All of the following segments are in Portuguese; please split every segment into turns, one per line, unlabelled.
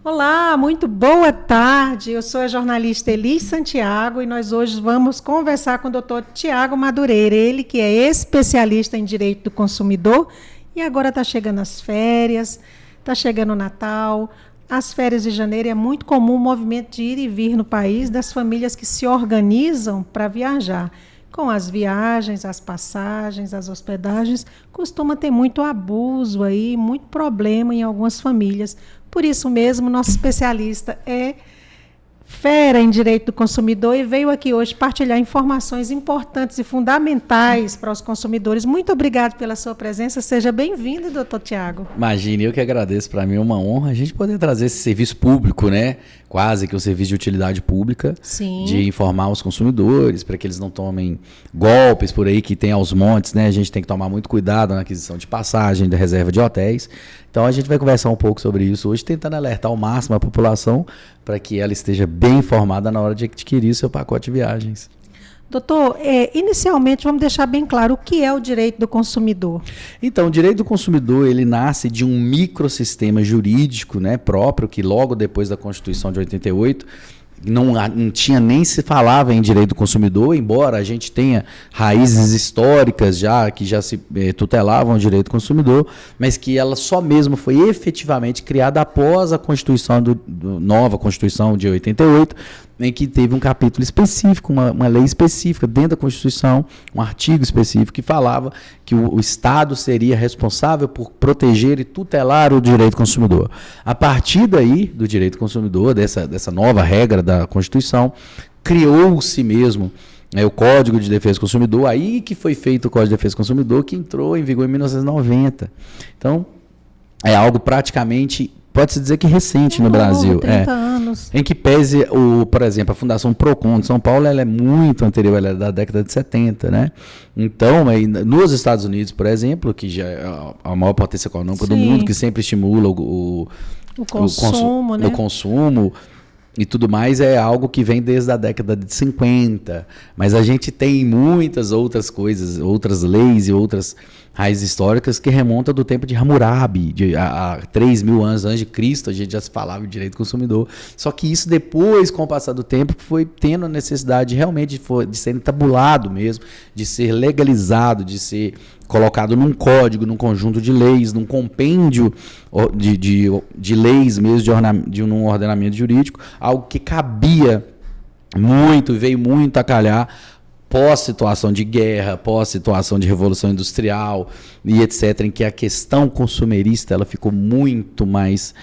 Olá, muito boa tarde. Eu sou a jornalista Elis Santiago e nós hoje vamos conversar com o Dr. Tiago Madureira, ele que é especialista em direito do consumidor e agora está chegando as férias, está chegando o Natal. As férias de janeiro é muito comum o movimento de ir e vir no país das famílias que se organizam para viajar. Com as viagens, as passagens, as hospedagens, costuma ter muito abuso aí, muito problema em algumas famílias. Por isso mesmo, nosso especialista é fera em direito do consumidor e veio aqui hoje partilhar informações importantes e fundamentais para os consumidores. Muito obrigado pela sua presença. Seja bem-vindo, doutor Tiago.
Imagine, eu que agradeço. Para mim é uma honra a gente poder trazer esse serviço público, né? Quase que o serviço de utilidade pública.
Sim.
De informar os consumidores para que eles não tomem golpes por aí que tem aos montes, né? A gente tem que tomar muito cuidado na aquisição de passagem, da reserva de hotéis. Então a gente vai conversar um pouco sobre isso hoje, tentando alertar ao máximo a população para que ela esteja bem informada na hora de adquirir seu pacote de viagens.
Doutor, inicialmente vamos deixar bem claro o que é o direito do consumidor.
Então, o direito do consumidor, ele nasce de um microsistema jurídico, né, próprio, que logo depois da Constituição de 88, não tinha nem se falava em direito do consumidor, embora a gente tenha raízes históricas que já se tutelavam o direito do consumidor, mas que ela só mesmo foi efetivamente criada após a Constituição nova Constituição de 88, em que teve um capítulo específico, uma lei específica dentro da Constituição, um artigo específico que falava que o Estado seria responsável por proteger e tutelar o direito do consumidor. A partir daí, do direito do consumidor, dessa nova regra da Constituição, criou-se mesmo o Código de Defesa do Consumidor, aí que foi feito o Código de Defesa do Consumidor, que entrou em vigor em 1990. Então, é algo praticamente, pode-se dizer que recente no Brasil.
30 anos.
Em que pese, por exemplo, a Fundação Procon de São Paulo, ela é muito anterior, ela é da década de 70, né? Então, nos Estados Unidos, por exemplo, que já é a maior potência econômica do mundo, que sempre estimula o
consumo, né?
O consumo e tudo mais, é algo que vem desde a década de 50. Mas a gente tem muitas outras coisas, outras leis e outras raízes históricas que remontam do tempo de Hammurabi, há 3.000 anos antes de Cristo, a gente já se falava em direito do consumidor. Só que isso depois, com o passar do tempo, foi tendo a necessidade realmente de ser entabulado mesmo, de ser legalizado, de ser colocado num código, num conjunto de leis, num compêndio de leis mesmo, de um ordenamento jurídico, algo que cabia muito e veio muito a calhar pós-situação de guerra, pós-situação de revolução industrial e etc., em que a questão consumerista ela ficou muito mais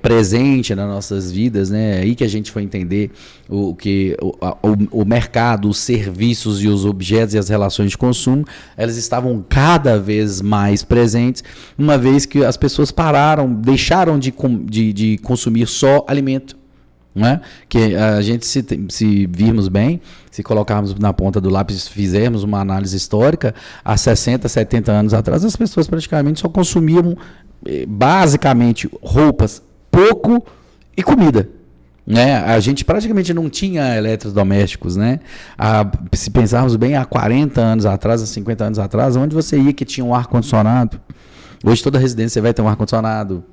presente nas nossas vidas, né? É aí que a gente foi entender o mercado, os serviços e os objetos e as relações de consumo, elas estavam cada vez mais presentes, uma vez que as pessoas deixaram de consumir só alimento. Não é? Que a gente, se virmos bem, se colocarmos na ponta do lápis, fizermos uma análise histórica, há 60, 70 anos atrás, as pessoas praticamente só consumiam basicamente roupas, pouco e comida. Né? A gente praticamente não tinha eletrodomésticos, né? Se pensarmos bem, há 40 anos atrás, há 50 anos atrás, onde você ia que tinha um ar-condicionado? Hoje toda residência vai ter um ar-condicionado,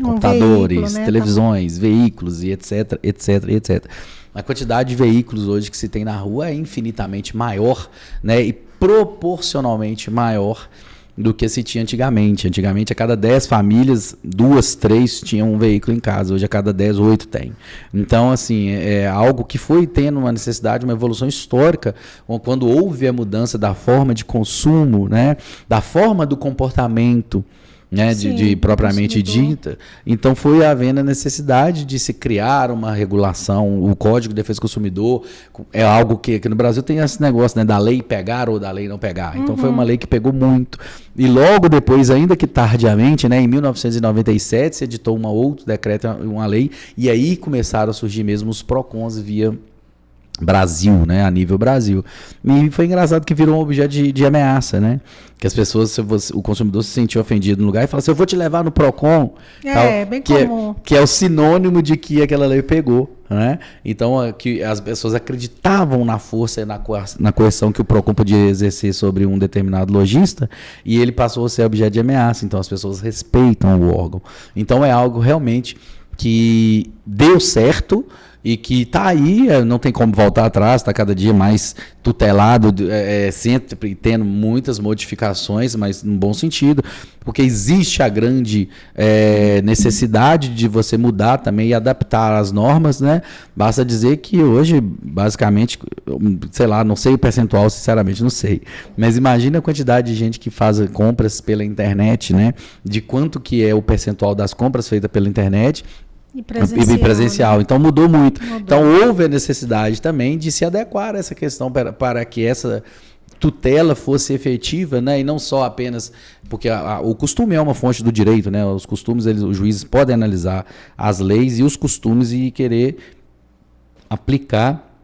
computadores, veículo, né? Televisões, veículos e etc, etc, etc. A quantidade de veículos hoje que se tem na rua é infinitamente maior, né? E proporcionalmente maior do que se tinha antigamente. Antigamente, a cada 10 famílias, 2, 3 tinham um veículo em casa. Hoje, a cada 10, 8 tem. Então, assim, é algo que foi tendo uma necessidade, uma evolução histórica, quando houve a mudança da forma de consumo, né? Da forma do comportamento, né,
Sim,
de propriamente dita. Então foi havendo a necessidade de se criar uma regulação. O Código de Defesa do Consumidor é algo que aqui no Brasil tem esse negócio, né, da lei pegar ou da lei não pegar. Então foi uma lei que pegou muito. E logo depois, ainda que tardiamente, né, em 1997 se editou um outro decreto, uma lei, e aí começaram a surgir mesmo os PROCONs via Brasil, né, a nível Brasil. E foi engraçado que virou um objeto de ameaça, né? Que as pessoas, o consumidor se sentiu ofendido no lugar e falou assim, eu vou te levar no PROCON,
bem comum.
Que é o sinônimo de que aquela lei pegou, né? Então, que as pessoas acreditavam na força e na coerção que o PROCON podia exercer sobre um determinado lojista, e ele passou a ser objeto de ameaça. Então, as pessoas respeitam o órgão. Então, é algo realmente que deu certo e que está aí, não tem como voltar atrás, está cada dia mais tutelado, sempre tendo muitas modificações, mas no bom sentido, porque existe a grande necessidade de você mudar também e adaptar as normas, né? Basta dizer que hoje, basicamente, sei lá, não sei o percentual, sinceramente, não sei, mas imagina a quantidade de gente que faz compras pela internet, né? De quanto que é o percentual das compras feitas pela internet e presencial. Né? Então mudou muito. Então houve a necessidade também de se adequar a essa questão para que essa tutela fosse efetiva, né? E não só apenas porque o costume é uma fonte do direito, né? Os costumes, os juízes podem analisar as leis e os costumes e querer aplicar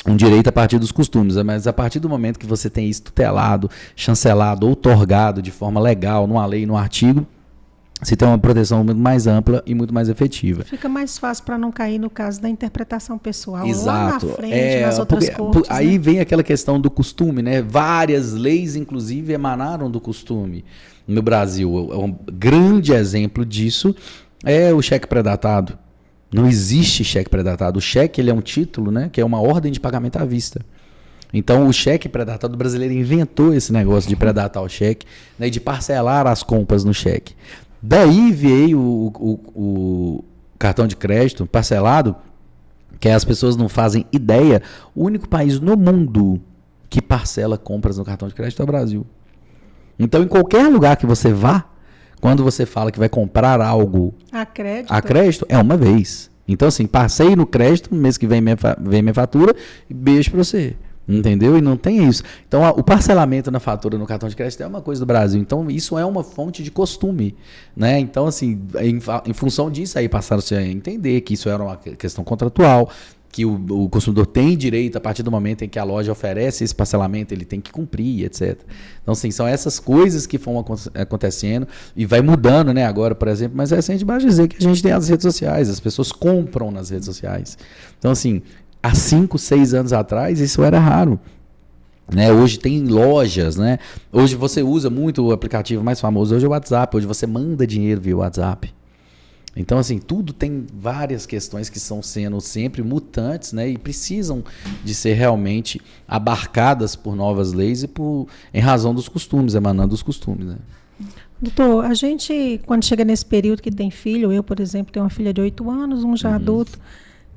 um direito a partir dos costumes, mas a partir do momento que você tem isso tutelado, chancelado, outorgado de forma legal, numa lei, num artigo, se tem uma proteção muito mais ampla e muito mais efetiva.
Fica mais fácil para não cair no caso da interpretação pessoal.
Exato.
Lá na frente, nas outras cortes.
Aí vem aquela questão do costume, né? Várias leis, inclusive, emanaram do costume no Brasil. Um grande exemplo disso é o cheque pré-datado. Não existe cheque pré-datado. O cheque, ele é um título, né? Que é uma ordem de pagamento à vista. Então, o cheque pré-datado, o brasileiro inventou esse negócio de pré-datar o cheque, né? E de parcelar as compras no cheque. Daí veio o cartão de crédito parcelado, que as pessoas não fazem ideia. O único país no mundo que parcela compras no cartão de crédito é o Brasil. Então, em qualquer lugar que você vá, quando você fala que vai comprar algo a crédito é uma vez. Então, assim, passei no crédito, no mês que vem minha fatura, e beijo pra você. Entendeu? E não tem isso. Então, o parcelamento na fatura no cartão de crédito é uma coisa do Brasil. Então, isso é uma fonte de costume, né? Então, assim, em função disso aí passaram-se a entender que isso era uma questão contratual, que o consumidor tem direito, a partir do momento em que a loja oferece esse parcelamento, ele tem que cumprir, etc. Então, assim, são essas coisas que vão acontecendo e vai mudando, né? Agora, por exemplo, mas é recente basta dizer que a gente tem as redes sociais, as pessoas compram nas redes sociais. Então, assim, há 5, 6 anos atrás, isso era raro. Né? Hoje tem lojas, né? Hoje você usa muito o aplicativo mais famoso, hoje é o WhatsApp, hoje você manda dinheiro via WhatsApp. Então, assim, tudo tem várias questões que estão sendo sempre mutantes, né? E precisam de ser realmente abarcadas por novas leis em razão dos costumes, emanando dos costumes, né?
Doutor, a gente, quando chega nesse período que tem filho, eu, por exemplo, tenho uma filha de 8 anos, um já adulto,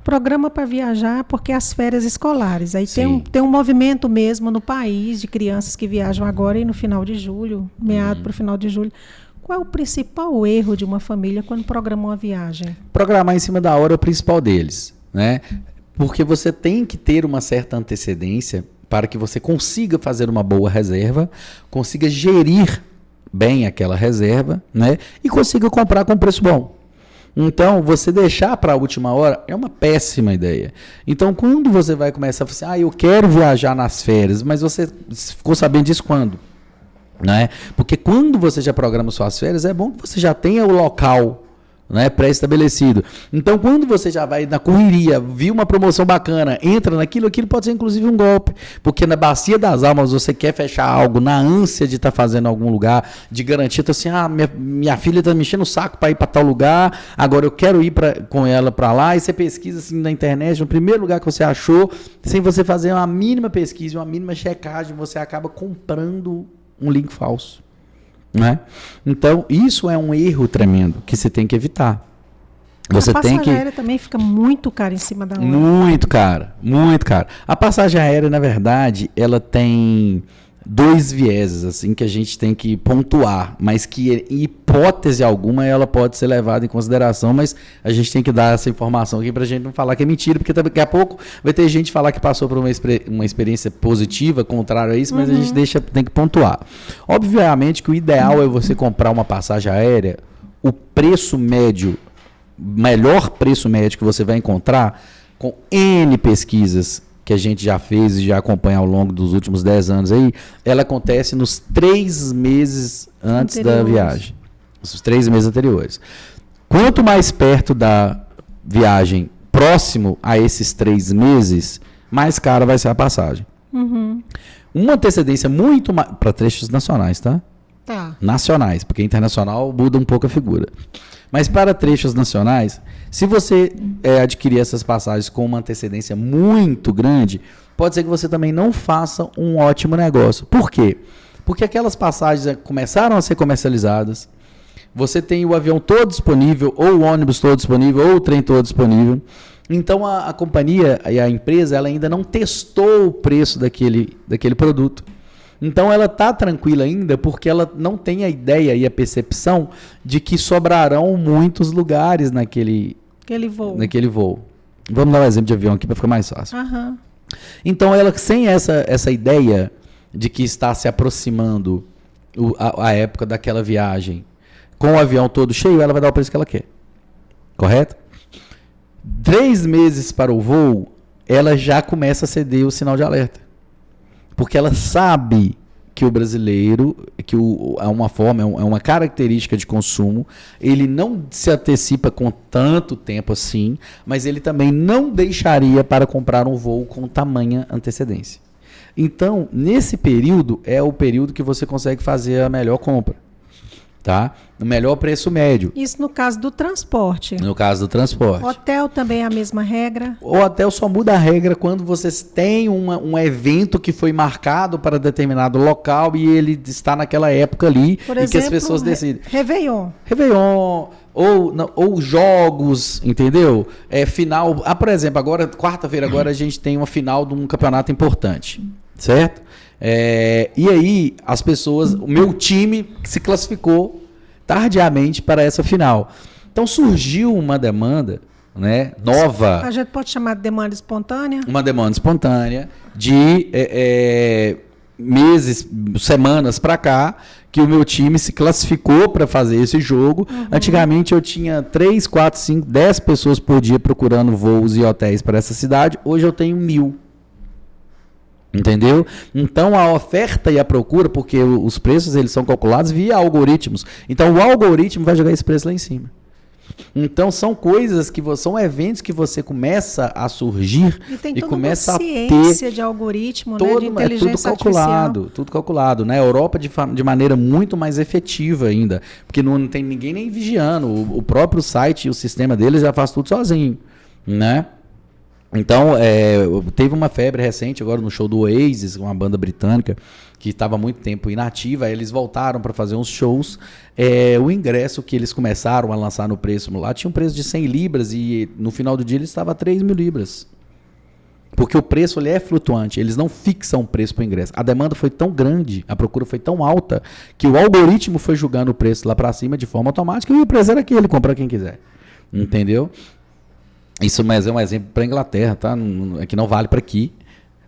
programa para viajar porque as férias escolares. Aí tem um movimento mesmo no país de crianças que viajam agora e no final de julho, meado para o final de julho. Qual é o principal erro de uma família quando programa uma viagem?
Programar em cima da hora é o principal deles, né? Porque você tem que ter uma certa antecedência para que você consiga fazer uma boa reserva, consiga gerir bem aquela reserva, né? E consiga comprar com preço bom. Então, você deixar para a última hora é uma péssima ideia. Então, quando você vai começar a falar assim, eu quero viajar nas férias, mas você ficou sabendo disso quando? Né? Porque quando você já programa suas férias, é bom que você já tenha o local, né, pré-estabelecido. Então, quando você já vai na correria, viu uma promoção bacana, entra naquilo, aquilo pode ser inclusive um golpe. Porque na bacia das almas você quer fechar algo na ânsia de estar fazendo em algum lugar, de garantir, então, assim, minha filha está me enchendo o saco para ir para tal lugar, agora eu quero ir com ela para lá, e você pesquisa assim na internet, no primeiro lugar que você achou, sem você fazer uma mínima pesquisa, uma mínima checagem, você acaba comprando um link falso. Né? Então, isso é um erro tremendo que você tem que evitar. Você
a passagem aérea também fica muito cara em cima da hora.
Muito cara, muito cara. A passagem aérea, na verdade, ela tem 2 vieses assim, que a gente tem que pontuar, mas que em hipótese alguma ela pode ser levada em consideração, mas a gente tem que dar essa informação aqui para a gente não falar que é mentira, porque daqui a pouco vai ter gente falar que passou por uma experiência positiva, contrário a isso, mas a gente tem que pontuar. Obviamente que o ideal é você comprar uma passagem aérea, o preço médio, melhor preço médio que você vai encontrar com N pesquisas que a gente já fez e já acompanha ao longo dos últimos 10 anos aí, ela acontece nos 3 meses antes da viagem. Os 3 meses anteriores. Quanto mais perto da viagem, próximo a esses 3 meses, mais cara vai ser a passagem. Uma antecedência muito mais... Para trechos nacionais, tá?
Tá.
Nacionais, porque internacional muda um pouco a figura. Mas para trechos nacionais, se você adquirir essas passagens com uma antecedência muito grande, pode ser que você também não faça um ótimo negócio. Por quê? Porque aquelas passagens começaram a ser comercializadas, você tem o avião todo disponível, ou o ônibus todo disponível, ou o trem todo disponível. Então a companhia e a empresa ela ainda não testou o preço daquele produto. Então ela está tranquila ainda porque ela não tem a ideia e a percepção de que sobrarão muitos lugares naquele voo. Vamos dar um exemplo de avião aqui para ficar mais fácil.
Uhum.
Então ela, sem essa ideia de que está se aproximando a época daquela viagem, com o avião todo cheio, ela vai dar o preço que ela quer. Correto? 3 meses para o voo, ela já começa a ceder o sinal de alerta. Porque ela sabe que o brasileiro, é uma característica de consumo, ele não se antecipa com tanto tempo assim, mas ele também não deixaria para comprar um voo com tamanha antecedência. Então, nesse período, é o período que você consegue fazer a melhor compra. Tá? O melhor preço médio.
Isso no caso do transporte.
No caso do transporte.
Hotel também é a mesma regra?
O hotel só muda a regra quando vocês têm um evento que foi marcado para determinado local e ele está naquela época ali.
Por
e
exemplo,
que as pessoas decidem.
Réveillon.
Ou jogos, entendeu? Final. Por exemplo, agora, quarta-feira, agora a gente tem uma final de um campeonato importante. Certo? E aí, as pessoas, o meu time se classificou tardiamente para essa final. Então surgiu uma demanda, né, nova.
A gente pode chamar de demanda espontânea? Uma
demanda espontânea de meses, semanas para cá, que o meu time se classificou para fazer esse jogo. Uhum. Antigamente eu tinha 3, 4, 5, 10 pessoas por dia procurando voos e hotéis para essa cidade. Hoje eu tenho 1.000. Entendeu? Então a oferta e a procura, porque os preços eles são calculados via algoritmos. Então o algoritmo vai jogar esse preço lá em cima. Então são coisas são eventos que você começa a surgir e começa a ter
ciência de algoritmo, né, de inteligência artificial.
Tudo calculado. Na Europa de maneira muito mais efetiva ainda, porque não tem ninguém nem vigiando. O próprio site e o sistema deles já faz tudo sozinho, né? Então, teve uma febre recente agora no show do Oasis, uma banda britânica que estava há muito tempo inativa. Aí eles voltaram para fazer uns shows. O ingresso que eles começaram a lançar no preço lá tinha um preço de 100 libras e no final do dia ele estava a 3.000 libras. Porque o preço ele é flutuante, eles não fixam o preço para o ingresso. A demanda foi tão grande, a procura foi tão alta, que o algoritmo foi julgando o preço lá para cima de forma automática e o preço era aquele, compra quem quiser. Entendeu? Isso mas é um exemplo para a Inglaterra, tá? Que não vale para aqui,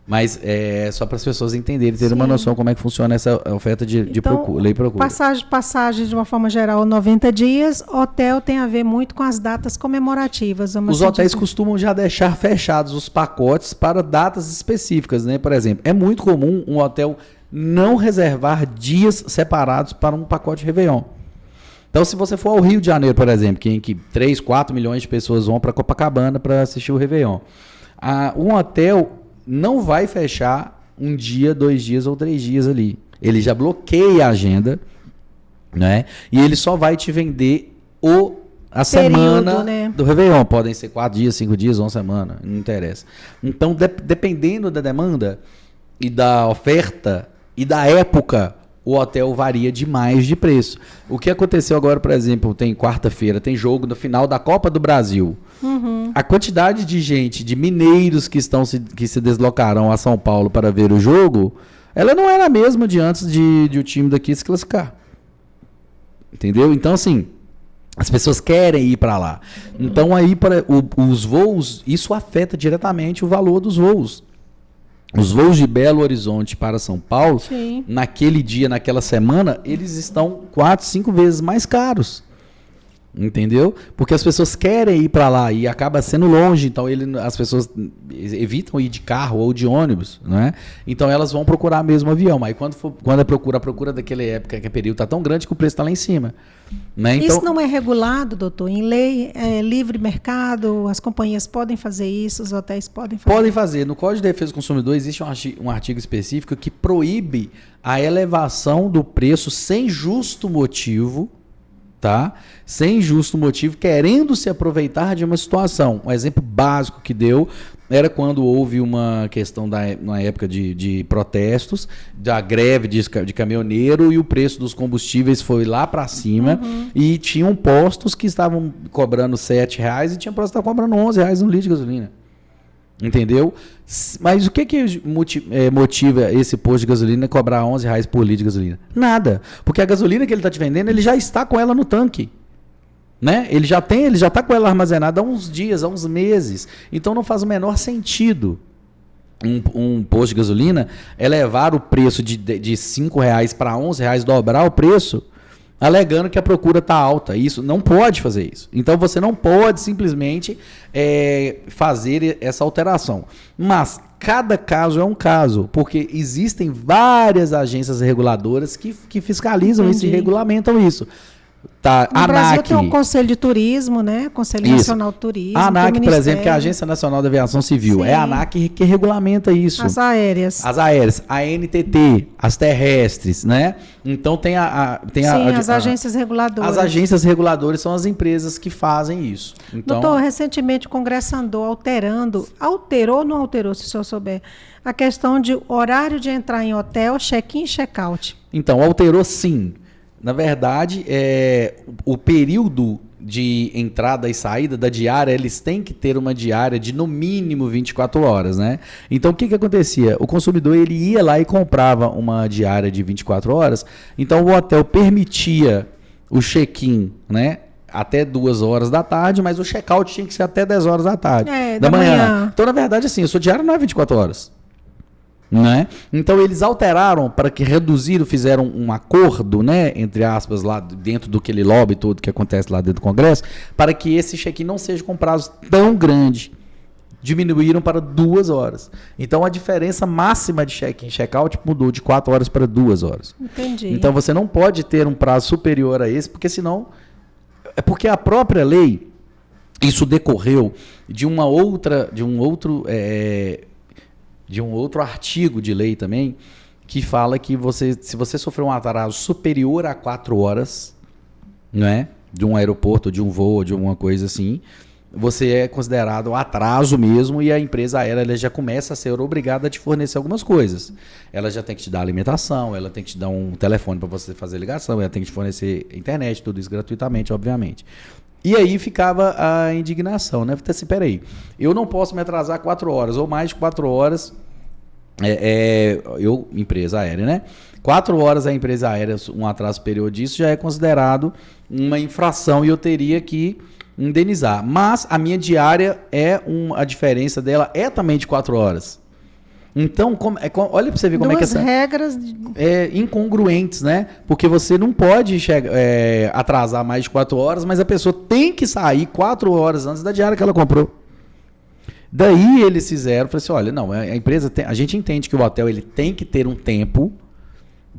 mas é só para as pessoas entenderem, terem uma noção como é que funciona essa oferta de lei e procura.
Passagem de uma forma geral 90 dias, hotel tem a ver muito com as datas comemorativas.
Os hotéis costumam já deixar fechados os pacotes para datas específicas, né? Por exemplo, é muito comum um hotel não reservar dias separados para um pacote Réveillon. Então, se você for ao Rio de Janeiro, por exemplo, em que 3, 4 milhões de pessoas vão para Copacabana para assistir o Réveillon, um hotel não vai fechar 1 dia, 2 dias ou 3 dias ali. Ele já bloqueia a agenda, né? E ele só vai te vender a semana, né, do Réveillon. Podem ser 4 dias, 5 dias, 1 semana, não interessa. Então, dependendo da demanda e da oferta e da época, o hotel varia demais de preço. O que aconteceu agora, por exemplo, tem quarta-feira, tem jogo no final da Copa do Brasil. Uhum. A quantidade de gente, de mineiros que se deslocarão a São Paulo para ver o jogo, ela não era a mesma de antes de o time daqui se classificar. Entendeu? Então, assim, as pessoas querem ir para lá. Então, aí, para os voos, isso afeta diretamente o valor dos voos. Os voos de Belo Horizonte para São Paulo, sim, naquele dia, naquela semana, eles estão 4, 5 vezes mais caros. Entendeu? Porque as pessoas querem ir para lá e acaba sendo longe, então as pessoas evitam ir de carro ou de ônibus, né? Então elas vão procurar mesmo avião. Aí quando a procura daquela época, que o período está tão grande que o preço está lá em cima. Né? Então,
isso não é regulado, doutor? Em lei, livre mercado, as companhias podem fazer isso, os hotéis podem fazer?
Podem fazer. No Código de Defesa do Consumidor existe um artigo específico que proíbe a elevação do preço sem justo motivo, tá? Sem justo motivo, querendo se aproveitar de uma situação. Um exemplo básico que deu era quando houve uma questão na época de protestos, da greve de caminhoneiro, e o preço dos combustíveis foi lá para cima, e tinham postos que estavam cobrando R$7 e tinha postos que estavam cobrando R$11 no litro de gasolina. Entendeu? Mas o que motiva esse posto de gasolina a cobrar R$11 por litro de gasolina? Nada. Porque a gasolina que ele está te vendendo, ele já está com ela no tanque. Né? Ele já está com ela armazenada há uns dias, há uns meses. Então não faz o menor sentido um posto de gasolina elevar o preço de R$5 para R$11, dobrar o preço, alegando que a procura está alta. Isso não pode fazer isso. Então você não pode simplesmente fazer essa alteração. Mas cada caso é um caso, porque existem várias agências reguladoras que fiscalizam isso e regulamentam isso. Tá,
no Brasil tem um Conselho de Turismo, né? Conselho Nacional de Turismo.
A ANAC, por exemplo, que é a Agência Nacional da Aviação Civil. Sim. É a ANAC que regulamenta isso.
As aéreas.
As aéreas. A NTT, as terrestres, né? Então tem
as agências reguladoras.
As agências reguladoras são as empresas que fazem isso. Então,
doutor, recentemente o Congresso andou alterou ou não alterou, se o senhor souber, a questão de horário de entrar em hotel, check-in e check-out.
Então, alterou sim. Na verdade, o período de entrada e saída da diária, eles têm que ter uma diária de no mínimo 24 horas, né? Então, o que acontecia? O consumidor ele ia lá e comprava uma diária de 24 horas, então o hotel permitia o check-in, né? Até 2 horas da tarde, mas o check-out tinha que ser até 10 horas da tarde, da manhã. Então, na verdade, assim, a sua diária não é 24 horas. Né? Então eles alteraram para que fizeram um acordo, né, entre aspas, lá dentro do aquele lobby todo que acontece lá dentro do Congresso, para que esse check-in não seja com prazo tão grande. Diminuíram para 2 horas. Então a diferença máxima de check-in e check-out mudou de 4 horas para 2 horas. Entendi. Então você não pode ter um prazo superior a esse, porque senão... É porque a própria lei, isso decorreu de um outro artigo de lei também, que fala que se você sofrer um atraso superior a 4 horas, né, de um aeroporto, de um voo, de alguma coisa assim, você é considerado atraso mesmo, e a empresa aérea ela já começa a ser obrigada a te fornecer algumas coisas. Ela já tem que te dar alimentação, ela tem que te dar um telefone para você fazer ligação, ela tem que te fornecer internet, tudo isso gratuitamente, obviamente. E aí ficava a indignação, né? Assim, peraí, eu não posso me atrasar 4 horas ou mais de 4 horas, empresa aérea, né? 4 horas a empresa aérea, um atraso superior disso já é considerado uma infração e eu teria que indenizar. Mas a minha diária a diferença dela é também de 4 horas. Então, olha para você ver como é que essa...
regras
incongruentes, né? Porque você não pode atrasar mais de 4 horas, mas a pessoa tem que sair 4 horas antes da diária que ela comprou. Daí eles falaram assim, olha, não, a empresa a gente entende que o hotel ele tem que ter um tempo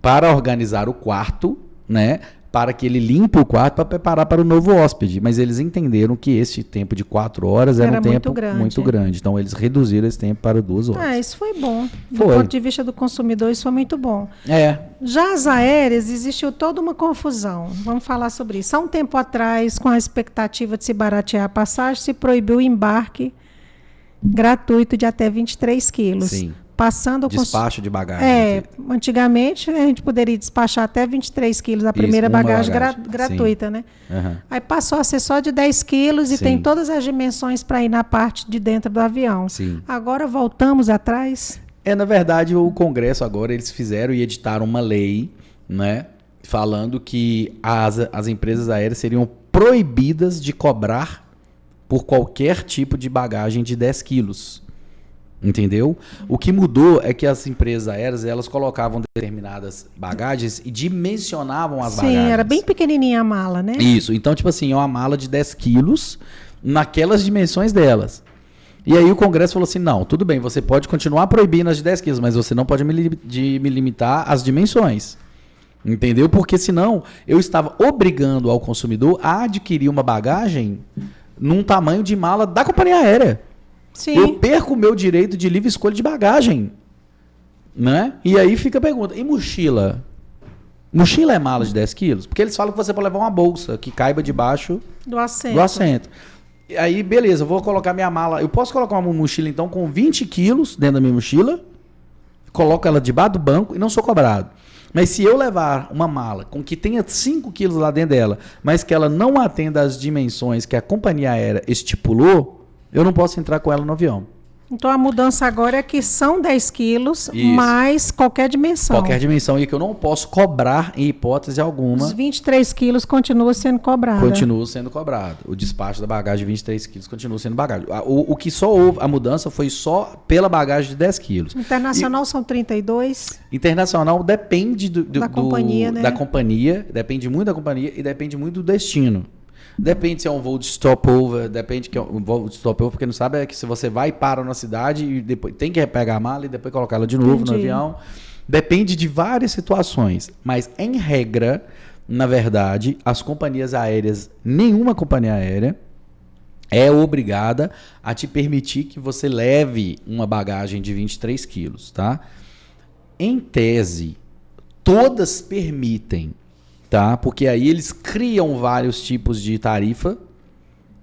para organizar o quarto, né? Para que ele limpe o quarto para preparar para o novo hóspede. Mas eles entenderam que esse tempo de 4 horas era um tempo muito grande. Então, eles reduziram esse tempo para 2 horas.
Isso foi bom. Do ponto de vista do consumidor, isso foi muito bom.
É.
Já as aéreas, existiu toda uma confusão. Vamos falar sobre isso. Há um tempo atrás, com a expectativa de se baratear a passagem, se proibiu o embarque gratuito de até 23 quilos.
Sim.
Passando
despacho de bagagem.
Antigamente a gente poderia despachar até 23 quilos a primeira bagagem gratuita, sim, né? Uhum. Aí passou a ser só de 10 quilos e sim, tem todas as dimensões para ir na parte de dentro do avião.
Sim.
Agora voltamos atrás?
Na verdade, o Congresso agora eles fizeram e editaram uma lei, né, falando que as empresas aéreas seriam proibidas de cobrar por qualquer tipo de bagagem de 10 quilos. Entendeu? O que mudou é que as empresas aéreas, elas colocavam determinadas bagagens e dimensionavam as bagagens.
Sim, era bem pequenininha a mala, né?
Isso. Então, tipo assim, é uma mala de 10 quilos naquelas dimensões delas. E aí o Congresso falou assim, não, tudo bem, você pode continuar proibindo as de 10 quilos, mas você não pode me limitar as dimensões. Entendeu? Porque senão eu estava obrigando ao consumidor a adquirir uma bagagem num tamanho de mala da companhia aérea.
Sim.
Eu perco o meu direito de livre escolha de bagagem. Né? E aí fica a pergunta, e mochila? Mochila é mala de 10 quilos? Porque eles falam que você pode levar uma bolsa que caiba debaixo
do assento.
E aí, beleza, eu vou colocar minha mala. Eu posso colocar uma mochila, então, com 20 quilos dentro da minha mochila, coloco ela debaixo do banco e não sou cobrado. Mas se eu levar uma mala com que tenha 5 quilos lá dentro dela, mas que ela não atenda às dimensões que a companhia aérea estipulou, eu não posso entrar com ela no avião.
Então a mudança agora é que são 10 quilos,
Isso.
mais qualquer dimensão.
Qualquer dimensão, e que eu não posso cobrar em hipótese alguma.
Os 23 quilos continua sendo cobrado.
Continua sendo cobrado. O despacho da bagagem de 23 quilos continua sendo bagagem. O que só houve, a mudança foi só pela bagagem de 10 quilos.
Internacional são 32?
Internacional depende
da companhia, né?
Da companhia, depende muito da companhia e depende muito do destino. Depende se é um voo de stopover, depende que é um voo de stopover, porque não sabe é que se você vai para na cidade e depois tem que pegar a mala e depois colocar ela de novo no avião. Depende de várias situações, mas em regra, na verdade, as companhias aéreas, nenhuma companhia aérea é obrigada a te permitir que você leve uma bagagem de 23 quilos, tá? Em tese, todas permitem, tá? Porque aí eles criam vários tipos de tarifa,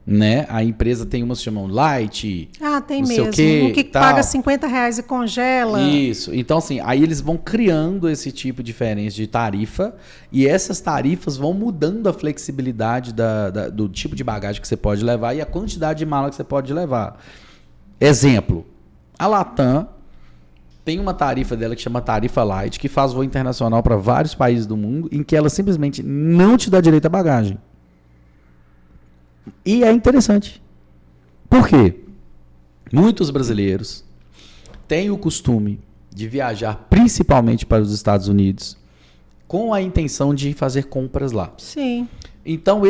né? A empresa tem umas que chamam light.
Ah, tem
não
mesmo.
Sei o quê,
um que
tal.
paga R$50 e congela.
Isso. Então, assim, aí eles vão criando esse tipo diferente de tarifa e essas tarifas vão mudando a flexibilidade do tipo de bagagem que você pode levar e a quantidade de mala que você pode levar. Exemplo, a Latam tem uma tarifa dela que chama tarifa light, que faz voo internacional para vários países do mundo, em que ela simplesmente não te dá direito à bagagem. E é interessante. Por quê? Muitos brasileiros têm o costume de viajar principalmente para os Estados Unidos com a intenção de fazer compras lá.
Sim.
Então,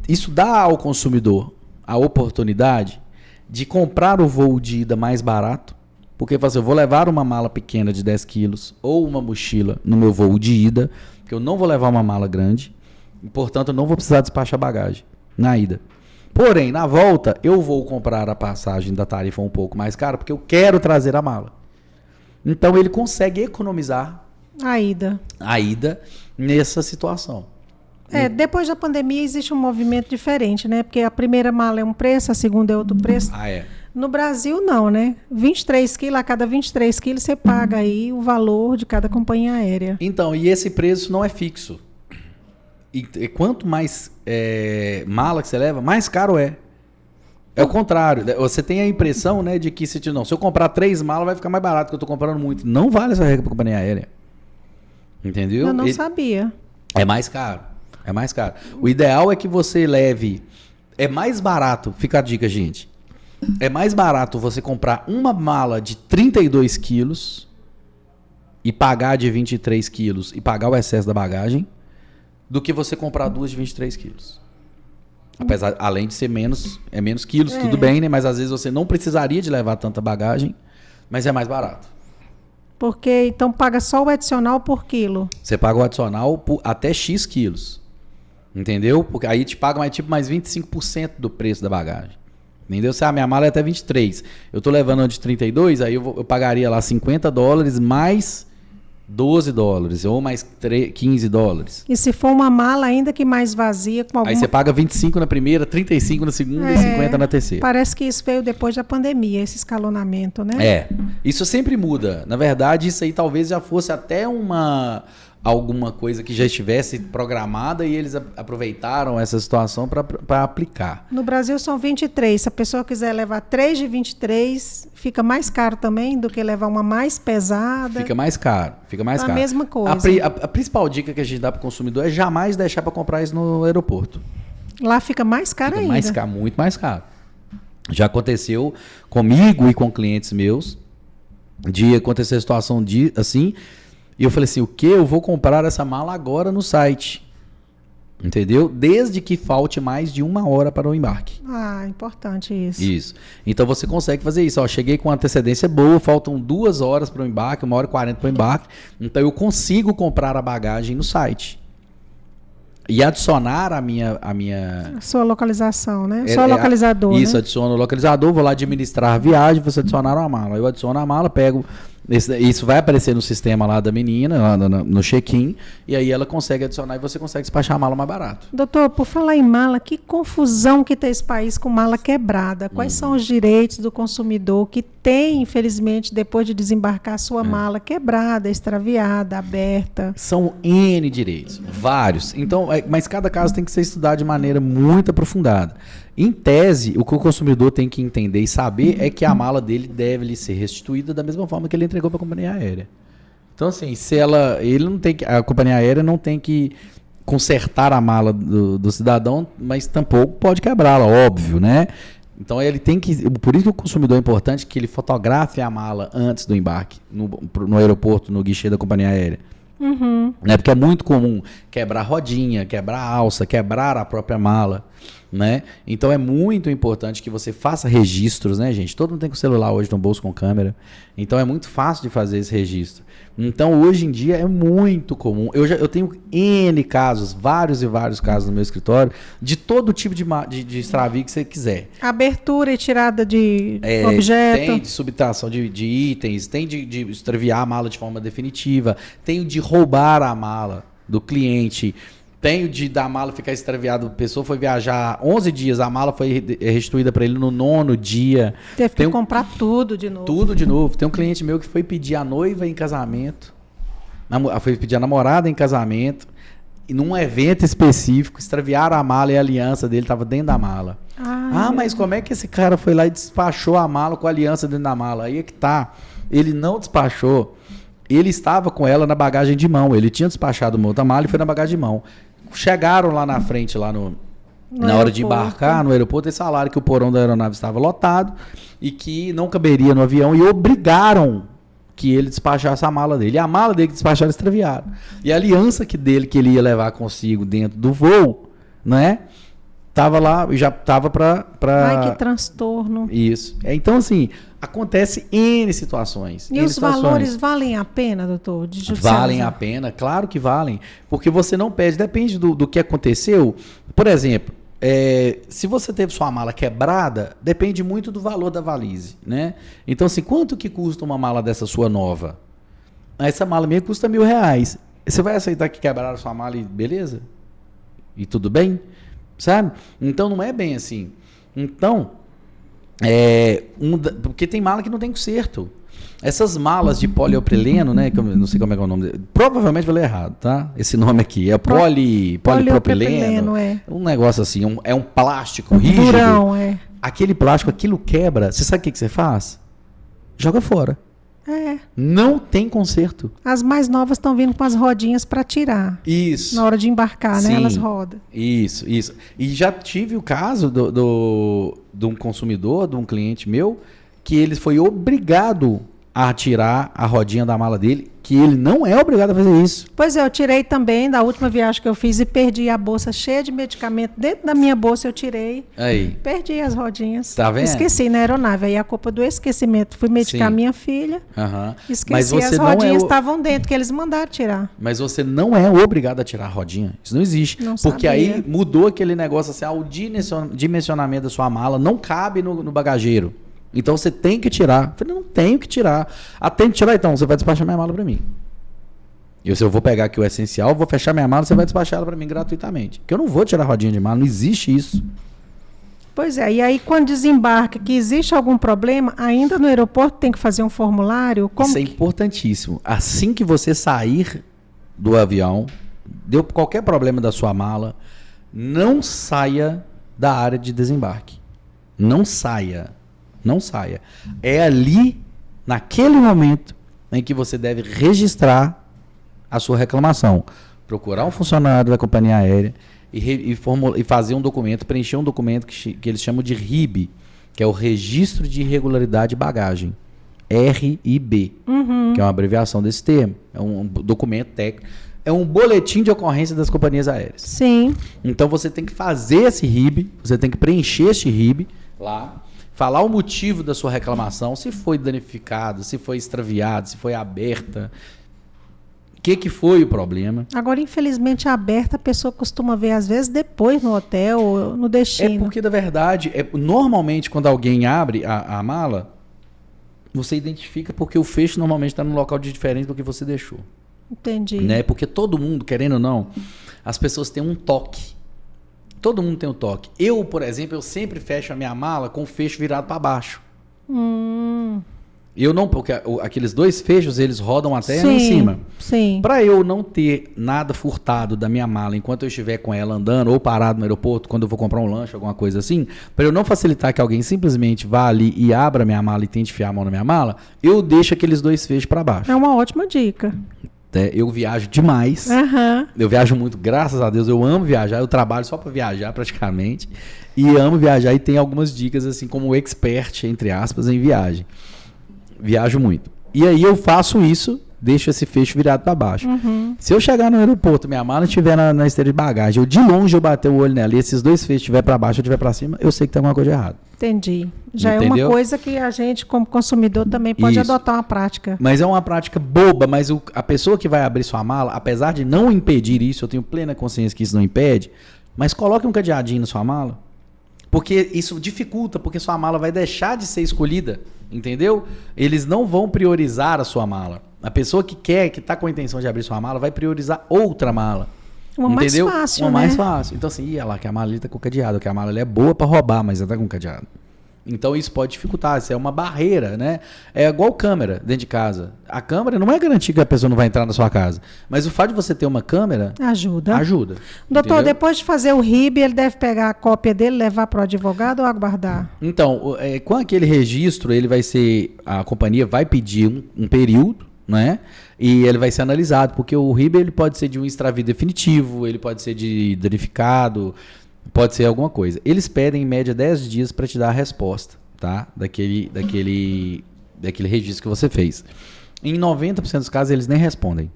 isso dá ao consumidor a oportunidade de comprar o voo de ida mais barato, porque eu vou levar uma mala pequena de 10 quilos ou uma mochila no meu voo de ida, porque eu não vou levar uma mala grande, e, portanto, eu não vou precisar despachar bagagem na ida. Porém, na volta, eu vou comprar a passagem da tarifa um pouco mais cara, porque eu quero trazer a mala. Então, ele consegue economizar
a ida
nessa situação.
Depois da pandemia existe um movimento diferente, né? Porque a primeira mala é um preço, a segunda é outro preço.
Ah, é?
No Brasil, não, né? 23 quilos, a cada 23 quilos você paga aí o valor de cada companhia aérea.
Então, e esse preço não é fixo. E quanto mais mala que você leva, mais caro é. É o contrário. Você tem a impressão, né, de que se eu comprar 3 malas vai ficar mais barato, que eu estou comprando muito. Não vale essa regra para a companhia aérea. Entendeu?
Eu não sabia.
É mais caro. É mais caro. O ideal é que você leve... É mais barato, fica a dica, gente. É mais barato você comprar uma mala de 32 quilos e pagar de 23 quilos e pagar o excesso da bagagem do que você comprar 2 de 23 quilos. Além de ser menos quilos, tudo bem, né? Mas às vezes você não precisaria de levar tanta bagagem, mas é mais barato.
Porque então paga só o adicional por quilo.
Você paga o adicional por até X quilos. Entendeu? Porque aí te paga mais 25% do preço da bagagem. Entendeu? Se a minha mala é até 23, eu tô levando uma de 32, aí eu pagaria lá $50 mais $12 ou mais $15.
E se for uma mala ainda que mais vazia, com alguma...
Aí você paga 25 na primeira, 35 na segunda e 50 na terceira.
Parece que isso veio depois da pandemia, esse escalonamento, né?
Isso sempre muda. Na verdade, isso aí talvez já fosse até alguma coisa que já estivesse programada e eles aproveitaram essa situação para aplicar.
No Brasil são 23. Se a pessoa quiser levar 3 de 23, fica mais caro também do que levar uma mais pesada.
Fica mais caro.
A mesma coisa.
A principal dica que a gente dá para o consumidor é jamais deixar para comprar isso no aeroporto.
Lá fica mais caro ainda.
Mais caro, muito mais caro. Já aconteceu comigo e com clientes meus de acontecer a situação assim, e eu falei assim, o que? Eu vou comprar essa mala agora no site. Entendeu? Desde que falte mais de 1 hora para o embarque.
Ah, importante isso.
Isso. Então você consegue fazer isso. Ó, cheguei com antecedência boa, faltam 2 horas para o embarque, 1h40 para o embarque. Então eu consigo comprar a bagagem no site. E adicionar a minha...
Sua localização, né? Só localizador,
isso,
né?
adiciono o localizador, vou lá administrar a viagem, você adicionar a mala. Eu adiciono a mala, pego... Isso vai aparecer no sistema lá da menina, lá no check-in, e aí ela consegue adicionar e você consegue despachar a mala mais barato.
Doutor, por falar em mala, que confusão que tem esse país com mala quebrada. Quais são os direitos do consumidor que tem, infelizmente, depois de desembarcar a sua mala quebrada, extraviada, aberta?
São N direitos, vários. Então, mas cada caso tem que ser estudado de maneira muito aprofundada. Em tese, o que o consumidor tem que entender e saber é que a mala dele deve lhe ser restituída da mesma forma que ele entregou para a companhia aérea. Então, assim, a companhia aérea não tem que consertar a mala do cidadão, mas tampouco pode quebrá-la, óbvio, né? Então ele tem que. Por isso que o consumidor é importante que ele fotografe a mala antes do embarque, no aeroporto, no guichê da companhia aérea.
Uhum.
Né? Porque é muito comum quebrar rodinha, quebrar alça, quebrar a própria mala. Né? Então é muito importante que você faça registros, né, gente? Todo mundo tem com celular hoje no bolso com câmera. Então é muito fácil de fazer esse registro. Então hoje em dia é muito comum. Eu tenho N casos, vários e vários casos no meu escritório, de todo tipo de extravio que você quiser.
Abertura e tirada de objeto.
Tem de subtração de itens, tem de extraviar a mala de forma definitiva, tem de roubar a mala do cliente. Tem de da mala ficar extraviada. A pessoa foi viajar 11 dias, a mala foi restituída para ele no 9º dia.
Teve que comprar tudo de novo.
Tudo de novo. Tem um cliente meu que foi pedir a noiva em casamento. Foi pedir a namorada em casamento. E num evento específico, extraviaram a mala e a aliança dele estava dentro da mala. Mas como é que esse cara foi lá e despachou a mala com a aliança dentro da mala? Aí é que tá. Ele não despachou. Ele estava com ela na bagagem de mão. Ele tinha despachado uma outra mala e foi na bagagem de mão. Chegaram lá na frente, na hora de embarcar no aeroporto, eles falaram que o porão da aeronave estava lotado e que não caberia no avião e obrigaram que ele despachasse a mala dele. E a mala dele que despacharam extraviaram. E a aliança que ele ia levar consigo dentro do voo, né? Tava lá, já tava para
Ai, que transtorno.
Isso. Então, assim, acontece N situações.
E os valores valem a pena, doutor?
Valem a pena, claro que valem. Porque você não perde, depende do que aconteceu. Por exemplo, se você teve sua mala quebrada, depende muito do valor da valise, né? Então, assim, quanto que custa uma mala dessa sua nova? Essa mala minha custa R$1.000. Você vai aceitar que quebraram sua mala e beleza? E tudo bem? Sabe? Então não é bem assim. Então, porque tem mala que não tem conserto. Essas malas de polioprileno, né? Que eu não sei como é que é o nome dele. Provavelmente vou ler errado, tá? Esse nome aqui é polipropileno. Um negócio assim, é um plástico rígido.
Durão,
Aquele plástico, aquilo quebra. Você sabe o que você faz? Joga fora. Não tem conserto.
As mais novas estão vindo com as rodinhas para tirar.
Isso.
Na hora de embarcar,
Sim.
né? Elas rodam.
Isso. E já tive o caso de um consumidor, de um cliente meu, que ele foi obrigado a tirar a rodinha da mala dele, que ele não é obrigado a fazer isso.
Pois é, eu tirei também da última viagem que eu fiz e perdi a bolsa cheia de medicamento. Dentro da minha bolsa eu tirei.
Aí.
Perdi as rodinhas.
Tá vendo?
Esqueci na aeronave. Aí a culpa do esquecimento. Fui medicar minha filha. Esqueci. Mas as rodinhas estavam dentro, que eles mandaram tirar.
Mas você não é obrigado a tirar a rodinha. Isso não existe.
Não
porque
sabia.
Aí mudou aquele negócio assim, o dimensionamento da sua mala não cabe no bagageiro. Então você tem que tirar. Eu falei, não tenho que tirar. Tem que tirar, então você vai despachar minha mala para mim. Eu vou pegar aqui o essencial, vou fechar minha mala, você vai despachar ela para mim gratuitamente. Porque eu não vou tirar rodinha de mala, não existe isso.
Pois é, e aí quando desembarca que existe algum problema, ainda no aeroporto tem que fazer um formulário?
Isso é importantíssimo. Assim que você sair do avião, deu qualquer problema da sua mala, não saia da área de desembarque. Não saia. Não saia. É ali, naquele momento, em que você deve registrar a sua reclamação. Procurar um funcionário da companhia aérea e fazer um documento, preencher um documento que eles chamam de RIB, que é o Registro de Irregularidade de Bagagem. RIB, que é uma abreviação desse termo. É um documento técnico. É um boletim de ocorrência das companhias aéreas.
Sim.
Então você tem que fazer esse RIB, você tem que preencher esse RIB lá, falar o motivo da sua reclamação, se foi danificado, se foi extraviado, se foi aberta, o que foi o problema.
Agora, infelizmente, aberta, a pessoa costuma ver, às vezes, depois no hotel ou no destino.
É porque, na verdade, normalmente, quando alguém abre a mala, você identifica porque o fecho normalmente está num local diferente do que você deixou.
Entendi.
Né? Porque todo mundo, querendo ou não, as pessoas têm um toque. Todo mundo tem um toque. Eu, por exemplo, eu sempre fecho a minha mala com o fecho virado para baixo. Eu não, porque aqueles dois fechos, eles rodam até ali em cima.
Sim.
Para eu não ter nada furtado da minha mala enquanto eu estiver com ela andando ou parado no aeroporto, quando eu vou comprar um lanche, alguma coisa assim, para eu não facilitar que alguém simplesmente vá ali e abra minha mala e tente enfiar a mão na minha mala, eu deixo aqueles dois fechos para baixo.
É uma ótima dica.
Eu viajo demais. Eu viajo muito, graças a Deus. Eu amo viajar. Eu trabalho só para viajar praticamente. E amo viajar. E tem algumas dicas, assim, como expert, entre aspas, em viagem. Viajo muito. E aí eu faço isso, deixo esse fecho virado para baixo. Se eu chegar no aeroporto, minha mala estiver na esteira de bagagem, eu de longe eu bater o olho nela e esses dois fechos estiver para baixo ou estiver para cima, eu sei que tem alguma coisa errada.
Entendi. Já
Entendeu?
é uma coisa que a gente, como consumidor, também pode
Isso.
adotar uma prática.
Mas é uma prática boba, mas a pessoa que vai abrir sua mala, apesar de não impedir isso, eu tenho plena consciência que isso não impede, mas coloque um cadeadinho na sua mala, porque isso dificulta, porque sua mala vai deixar de ser escolhida, entendeu? Eles não vão priorizar a sua mala. A pessoa que está com a intenção de abrir sua mala, vai priorizar outra mala.
Uma
entendeu?
mais fácil,
Uma
né?
mais fácil. Então assim, ia lá que a mala ali tá com cadeado, que a mala ali é boa para roubar, mas ela tá com cadeado. Então isso pode dificultar, isso é uma barreira, né? É igual câmera dentro de casa. A câmera não é garantir que a pessoa não vai entrar na sua casa, mas o fato de você ter uma câmera
ajuda. Doutor,
entendeu?
depois de fazer o RIB, ele deve pegar a cópia dele, levar para o advogado ou aguardar?
Então, com aquele registro, a companhia vai pedir um período, né? E ele vai ser analisado, porque o RIB ele pode ser de um extravio definitivo, ele pode ser de danificado, pode ser alguma coisa. Eles pedem em média 10 dias para te dar a resposta, tá? Daquele registro que você fez. Em 90% dos casos eles nem respondem,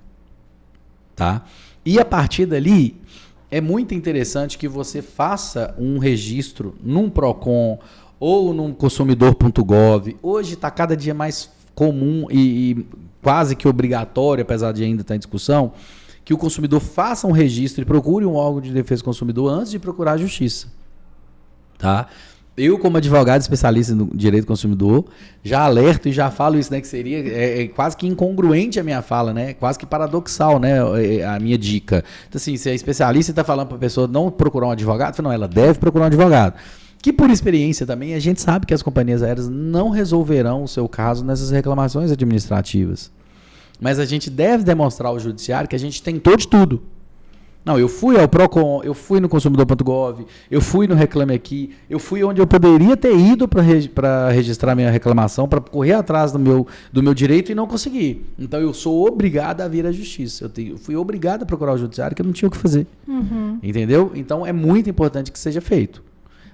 tá? E a partir dali é muito interessante que você faça um registro num Procon ou num consumidor.gov. Hoje está cada dia mais comum e quase que obrigatório, apesar de ainda estar em discussão, que o consumidor faça um registro e procure um órgão de defesa do consumidor antes de procurar a justiça. Tá? Eu, como advogado especialista no direito do consumidor, já alerto e já falo isso, né? Que seria quase que incongruente a minha fala, né? Quase que paradoxal, né? A minha dica. Então, assim, se é especialista e está falando para a pessoa não procurar um advogado, não, ela deve procurar um advogado. Que por experiência também, a gente sabe que as companhias aéreas não resolverão o seu caso nessas reclamações administrativas. Mas a gente deve demonstrar ao judiciário que a gente tentou de tudo. Não, eu fui ao Procon, eu fui no consumidor.gov, eu fui no Reclame Aqui, eu fui onde eu poderia ter ido para registrar minha reclamação, para correr atrás do meu direito e não consegui. Então eu sou obrigado a vir à justiça. Eu fui obrigado a procurar o judiciário que eu não tinha o que fazer. Entendeu? Então é muito importante que seja feito.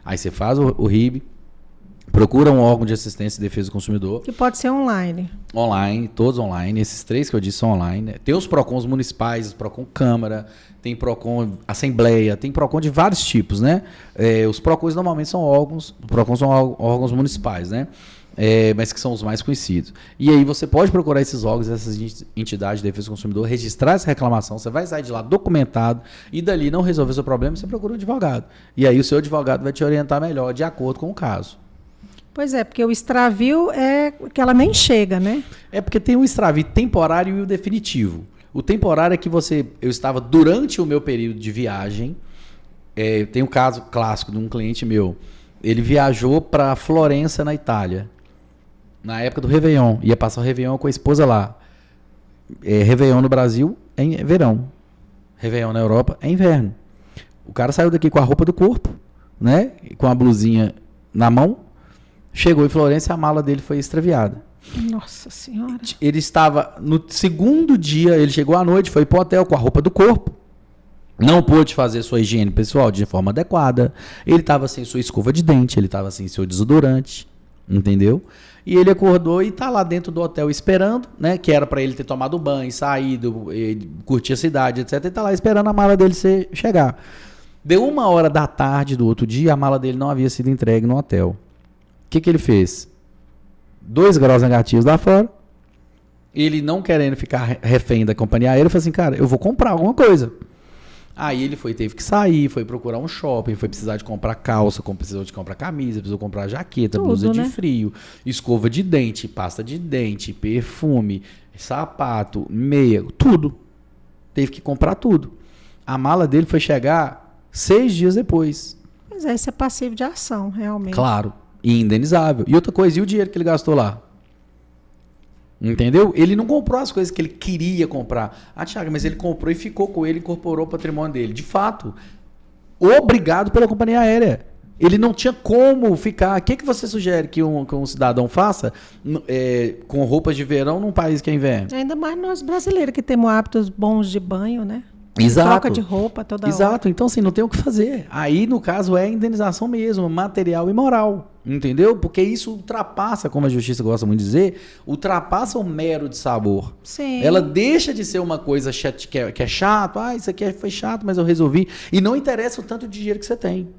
Aí você faz o RIB, procura um órgão de assistência e defesa do consumidor.
Que pode ser online.
Online, todos online. Esses três que eu disse são online. Tem os PROCONs municipais, PROCON Câmara, tem PROCON Assembleia, tem PROCON de vários tipos, né? Os PROCONs normalmente são órgãos municipais, né? Mas que são os mais conhecidos. E aí você pode procurar esses órgãos, essas entidades de defesa do consumidor, registrar essa reclamação, você vai sair de lá documentado e dali não resolver o seu problema, você procura um advogado. E aí o seu advogado vai te orientar melhor, de acordo com o caso.
Pois é, porque o extravio é que ela nem chega, né?
É porque tem o extravio temporário e o definitivo. O temporário é que eu estava durante o meu período de viagem, tem um caso clássico de um cliente meu, ele viajou para Florença, na Itália, na época do Réveillon, ia passar o Réveillon com a esposa lá. Réveillon no Brasil é em verão, Réveillon na Europa é inverno. O cara saiu daqui com a roupa do corpo, né? Com a blusinha na mão, chegou em Florença e a mala dele foi extraviada.
Nossa Senhora.
Ele estava no segundo dia, ele chegou à noite, foi pro hotel com a roupa do corpo, não pôde fazer sua higiene pessoal de forma adequada, ele estava sem sua escova de dente, ele estava sem seu desodorante, entendeu? E ele acordou e tá lá dentro do hotel esperando, né? Que era para ele ter tomado banho, saído, curtir a cidade, etc. E tá lá esperando a mala dele chegar. Deu 1h da tarde do outro dia, a mala dele não havia sido entregue no hotel. O que ele fez? 2 graus negativos lá fora. Ele não querendo ficar refém da companhia aérea, falou assim, cara, eu vou comprar alguma coisa. Aí ele teve que sair, foi procurar um shopping, foi precisar de comprar calça, precisou de comprar camisa, precisou comprar jaqueta, tudo, blusa de frio, escova de dente, pasta de dente, perfume, sapato, meia, tudo. Teve que comprar tudo. A mala dele foi chegar 6 dias depois.
Mas isso é passivo de ação, realmente.
Claro, e indenizável. E outra coisa, e o dinheiro que ele gastou lá? Entendeu? Ele não comprou as coisas que ele queria comprar. Ah, Thiago, mas ele comprou e ficou com ele, incorporou o patrimônio dele. De fato, obrigado pela companhia aérea. Ele não tinha como ficar. O que você sugere que um cidadão faça com roupas de verão num país que é inverno?
Ainda mais nós brasileiros que temos hábitos bons de banho, né?
Exato.
Troca de roupa toda hora.
Exato. Então, assim, não tem o que fazer. Aí, no caso, é indenização mesmo, material e moral. Entendeu? Porque isso ultrapassa, como a justiça gosta muito de dizer, ultrapassa o mero de sabor.
Sim.
Ela deixa de ser uma coisa que é chato. Ah, isso aqui foi chato, mas eu resolvi. E não interessa o tanto de dinheiro que você tem.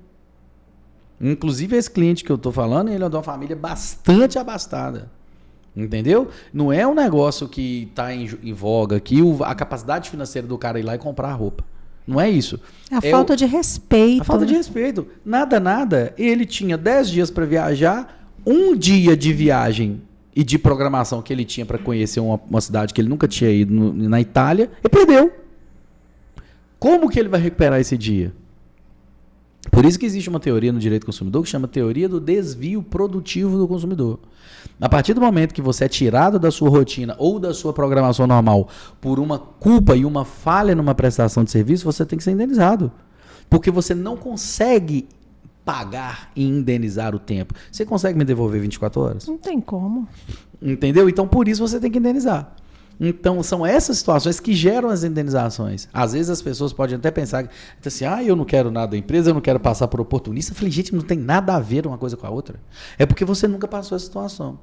Inclusive, esse cliente que eu estou falando, ele é de uma família bastante abastada. Entendeu? Não é um negócio que está em voga aqui, a capacidade financeira do cara ir lá e comprar roupa. Não é isso.
A falta de respeito.
A falta de respeito. Nada. Ele tinha 10 dias para viajar, 1 dia de viagem e de programação que ele tinha para conhecer uma cidade que ele nunca tinha ido na Itália, e perdeu. Como que ele vai recuperar esse dia? Por isso que existe uma teoria no direito do consumidor que chama teoria do desvio produtivo do consumidor. A partir do momento que você é tirado da sua rotina ou da sua programação normal por uma culpa e uma falha numa prestação de serviço, você tem que ser indenizado. Porque você não consegue pagar e indenizar o tempo. Você consegue me devolver 24 horas?
Não tem como.
Entendeu? Então, por isso você tem que indenizar. Então, são essas situações que geram as indenizações. Às vezes as pessoas podem até pensar assim, eu não quero nada da empresa, eu não quero passar por oportunista. Eu falei, gente, não tem nada a ver uma coisa com a outra. É porque você nunca passou essa situação.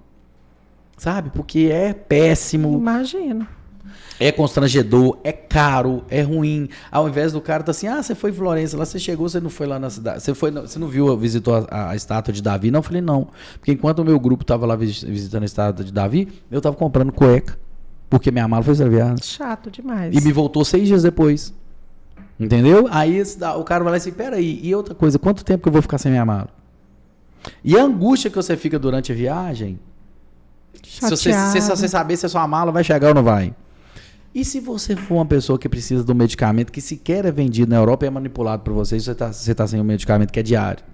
Sabe? Porque é péssimo.
Imagino.
É constrangedor, é caro, é ruim. Ao invés do cara você foi em Florença, lá você chegou, você não foi lá na cidade, você não visitou a estátua de Davi? Não, eu falei, não. Porque enquanto o meu grupo estava lá visitando a estátua de Davi, eu estava comprando cueca. Porque minha mala foi extraviada.
Chato demais.
E me voltou 6 dias depois. Entendeu? Aí o cara vai lá assim, peraí, e outra coisa, quanto tempo que eu vou ficar sem minha mala? E a angústia que você fica durante a viagem, se você saber se a sua mala vai chegar ou não vai. E se você for uma pessoa que precisa de um medicamento que sequer é vendido na Europa e é manipulado por você, e você está sem um medicamento que é diário?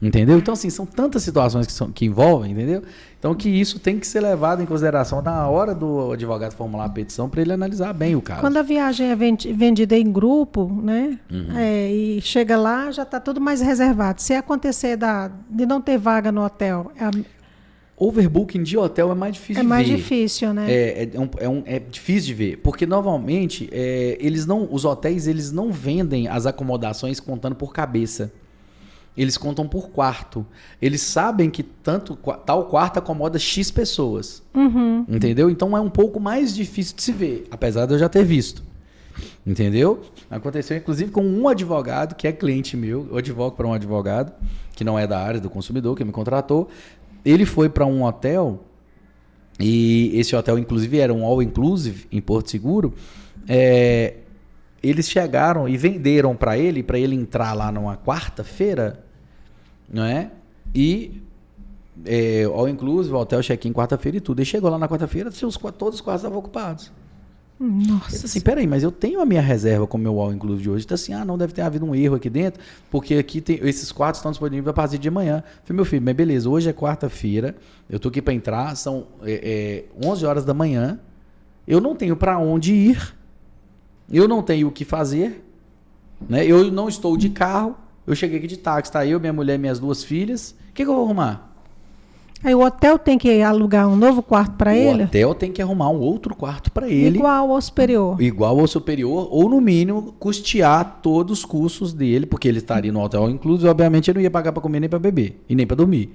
Entendeu? Então, assim, são tantas situações que envolvem, entendeu? Então, que isso tem que ser levado em consideração na hora do advogado formular a petição para ele analisar bem o caso.
Quando a viagem é vendida em grupo, né? Uhum. E chega lá, já está tudo mais reservado. Se acontecer de não ter vaga no hotel...
Overbooking de hotel é mais difícil de ver.
É mais difícil, né?
É difícil de ver, porque normalmente os hotéis eles não vendem as acomodações contando por cabeça. Eles contam por quarto. Eles sabem que tal quarto acomoda X pessoas.
Uhum.
Entendeu? Então é um pouco mais difícil de se ver, apesar de eu já ter visto. Entendeu? Aconteceu inclusive com um advogado que é cliente meu. Eu advogo para um advogado que não é da área do consumidor, que me contratou. Ele foi para um hotel, e esse hotel inclusive era um all-inclusive em Porto Seguro. Eles chegaram e venderam para ele entrar lá numa quarta-feira, não é? E all inclusive, o hotel check-in quarta-feira e tudo. Ele chegou lá na quarta-feira, todos os quartos estavam ocupados.
Nossa.
Ele disse assim, peraí, mas eu tenho a minha reserva com o meu all inclusive de hoje. Ele disse assim, não, deve ter havido um erro aqui dentro, porque aqui esses quartos estão disponíveis a partir de amanhã. Eu falei, meu filho, mas beleza, hoje é quarta-feira, eu tô aqui para entrar, são 11 horas da manhã, eu não tenho para onde ir. Eu não tenho o que fazer, né? Eu não estou de carro, eu cheguei aqui de táxi, tá eu, minha mulher e minhas 2 filhas. O que eu vou arrumar?
Aí o hotel tem que alugar um novo quarto para ele?
O hotel tem que arrumar um outro quarto para ele.
Igual ao superior?
Igual ao superior, ou no mínimo custear todos os custos dele, porque ele estaria no hotel incluso, e obviamente ele não ia pagar para comer nem para beber, e nem para dormir.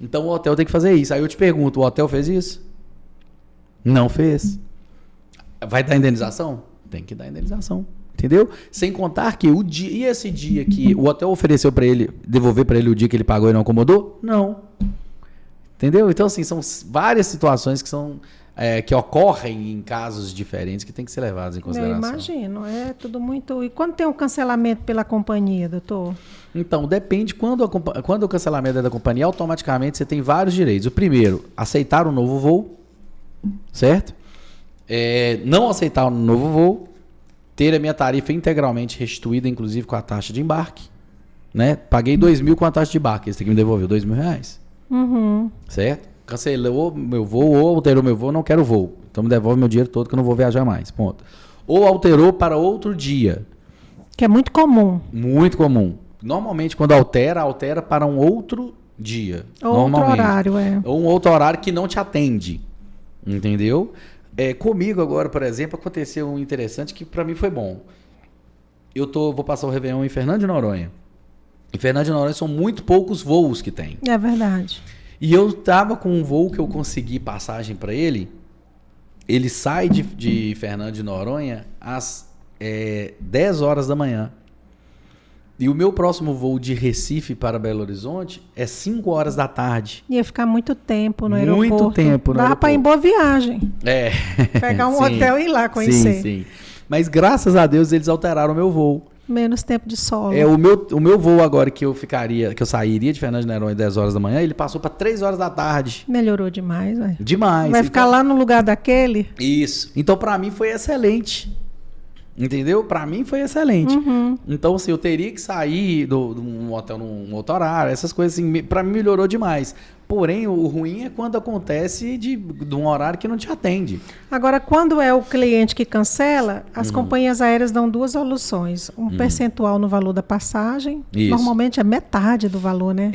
Então o hotel tem que fazer isso. Aí eu te pergunto, o hotel fez isso? Não fez. Vai dar indenização? Tem que dar indenização. Entendeu? Sem contar que e esse dia que o hotel ofereceu para ele, devolver para ele o dia que ele pagou e não acomodou? Não. Entendeu? Então, assim, são várias situações que são que ocorrem em casos diferentes que tem que ser levadas em consideração.
Eu imagino, é tudo muito... E quando tem um cancelamento pela companhia, doutor?
Então, depende. Quando o cancelamento é da companhia, automaticamente você tem vários direitos. O primeiro, aceitar um novo voo, certo? Não aceitar um novo voo, ter a minha tarifa integralmente restituída, inclusive com a taxa de embarque. Né? Paguei 2.000 com a taxa de embarque, eles têm que me devolver R$2.000.
Uhum.
Certo? Cancelou meu voo ou alterou meu voo, não quero voo. Então me devolve meu dinheiro todo que eu não vou viajar mais. Ponto. Ou alterou para outro dia.
Que é muito comum.
Muito comum. Normalmente, quando altera para um outro dia.
Outro horário,
Ou um outro horário que não te atende. Entendeu? Comigo agora, por exemplo, aconteceu um interessante que para mim foi bom. Vou passar o Réveillon em Fernando de Noronha. Em Fernando de Noronha são muito poucos voos que tem.
É verdade.
E eu tava com um voo que eu consegui passagem para ele. Ele sai de Fernando de Noronha às 10 horas da manhã. E o meu próximo voo de Recife para Belo Horizonte é 5 horas da tarde.
Ia ficar muito tempo no aeroporto.
Muito tempo no aeroporto.
Dava para ir em Boa Viagem. Pegar um hotel e ir lá conhecer.
Sim. Mas graças a Deus eles alteraram o meu voo.
Menos tempo de solo.
O meu voo agora que eu sairia de Fernando de Noronha 10 horas da manhã, ele passou para 3 horas da tarde.
Melhorou demais, velho.
Demais.
Vai ficar lá no lugar daquele?
Isso. Então, para mim, foi excelente. Entendeu? Para mim, foi excelente.
Uhum.
Então, assim, eu teria que sair de um hotel num outro horário, essas coisas, assim, para mim melhorou demais. Porém, o ruim é quando acontece de um horário que não te atende.
Agora, quando é o cliente que cancela, as companhias aéreas dão duas soluções. Um percentual no valor da passagem.
Isso.
Normalmente é metade do valor, né?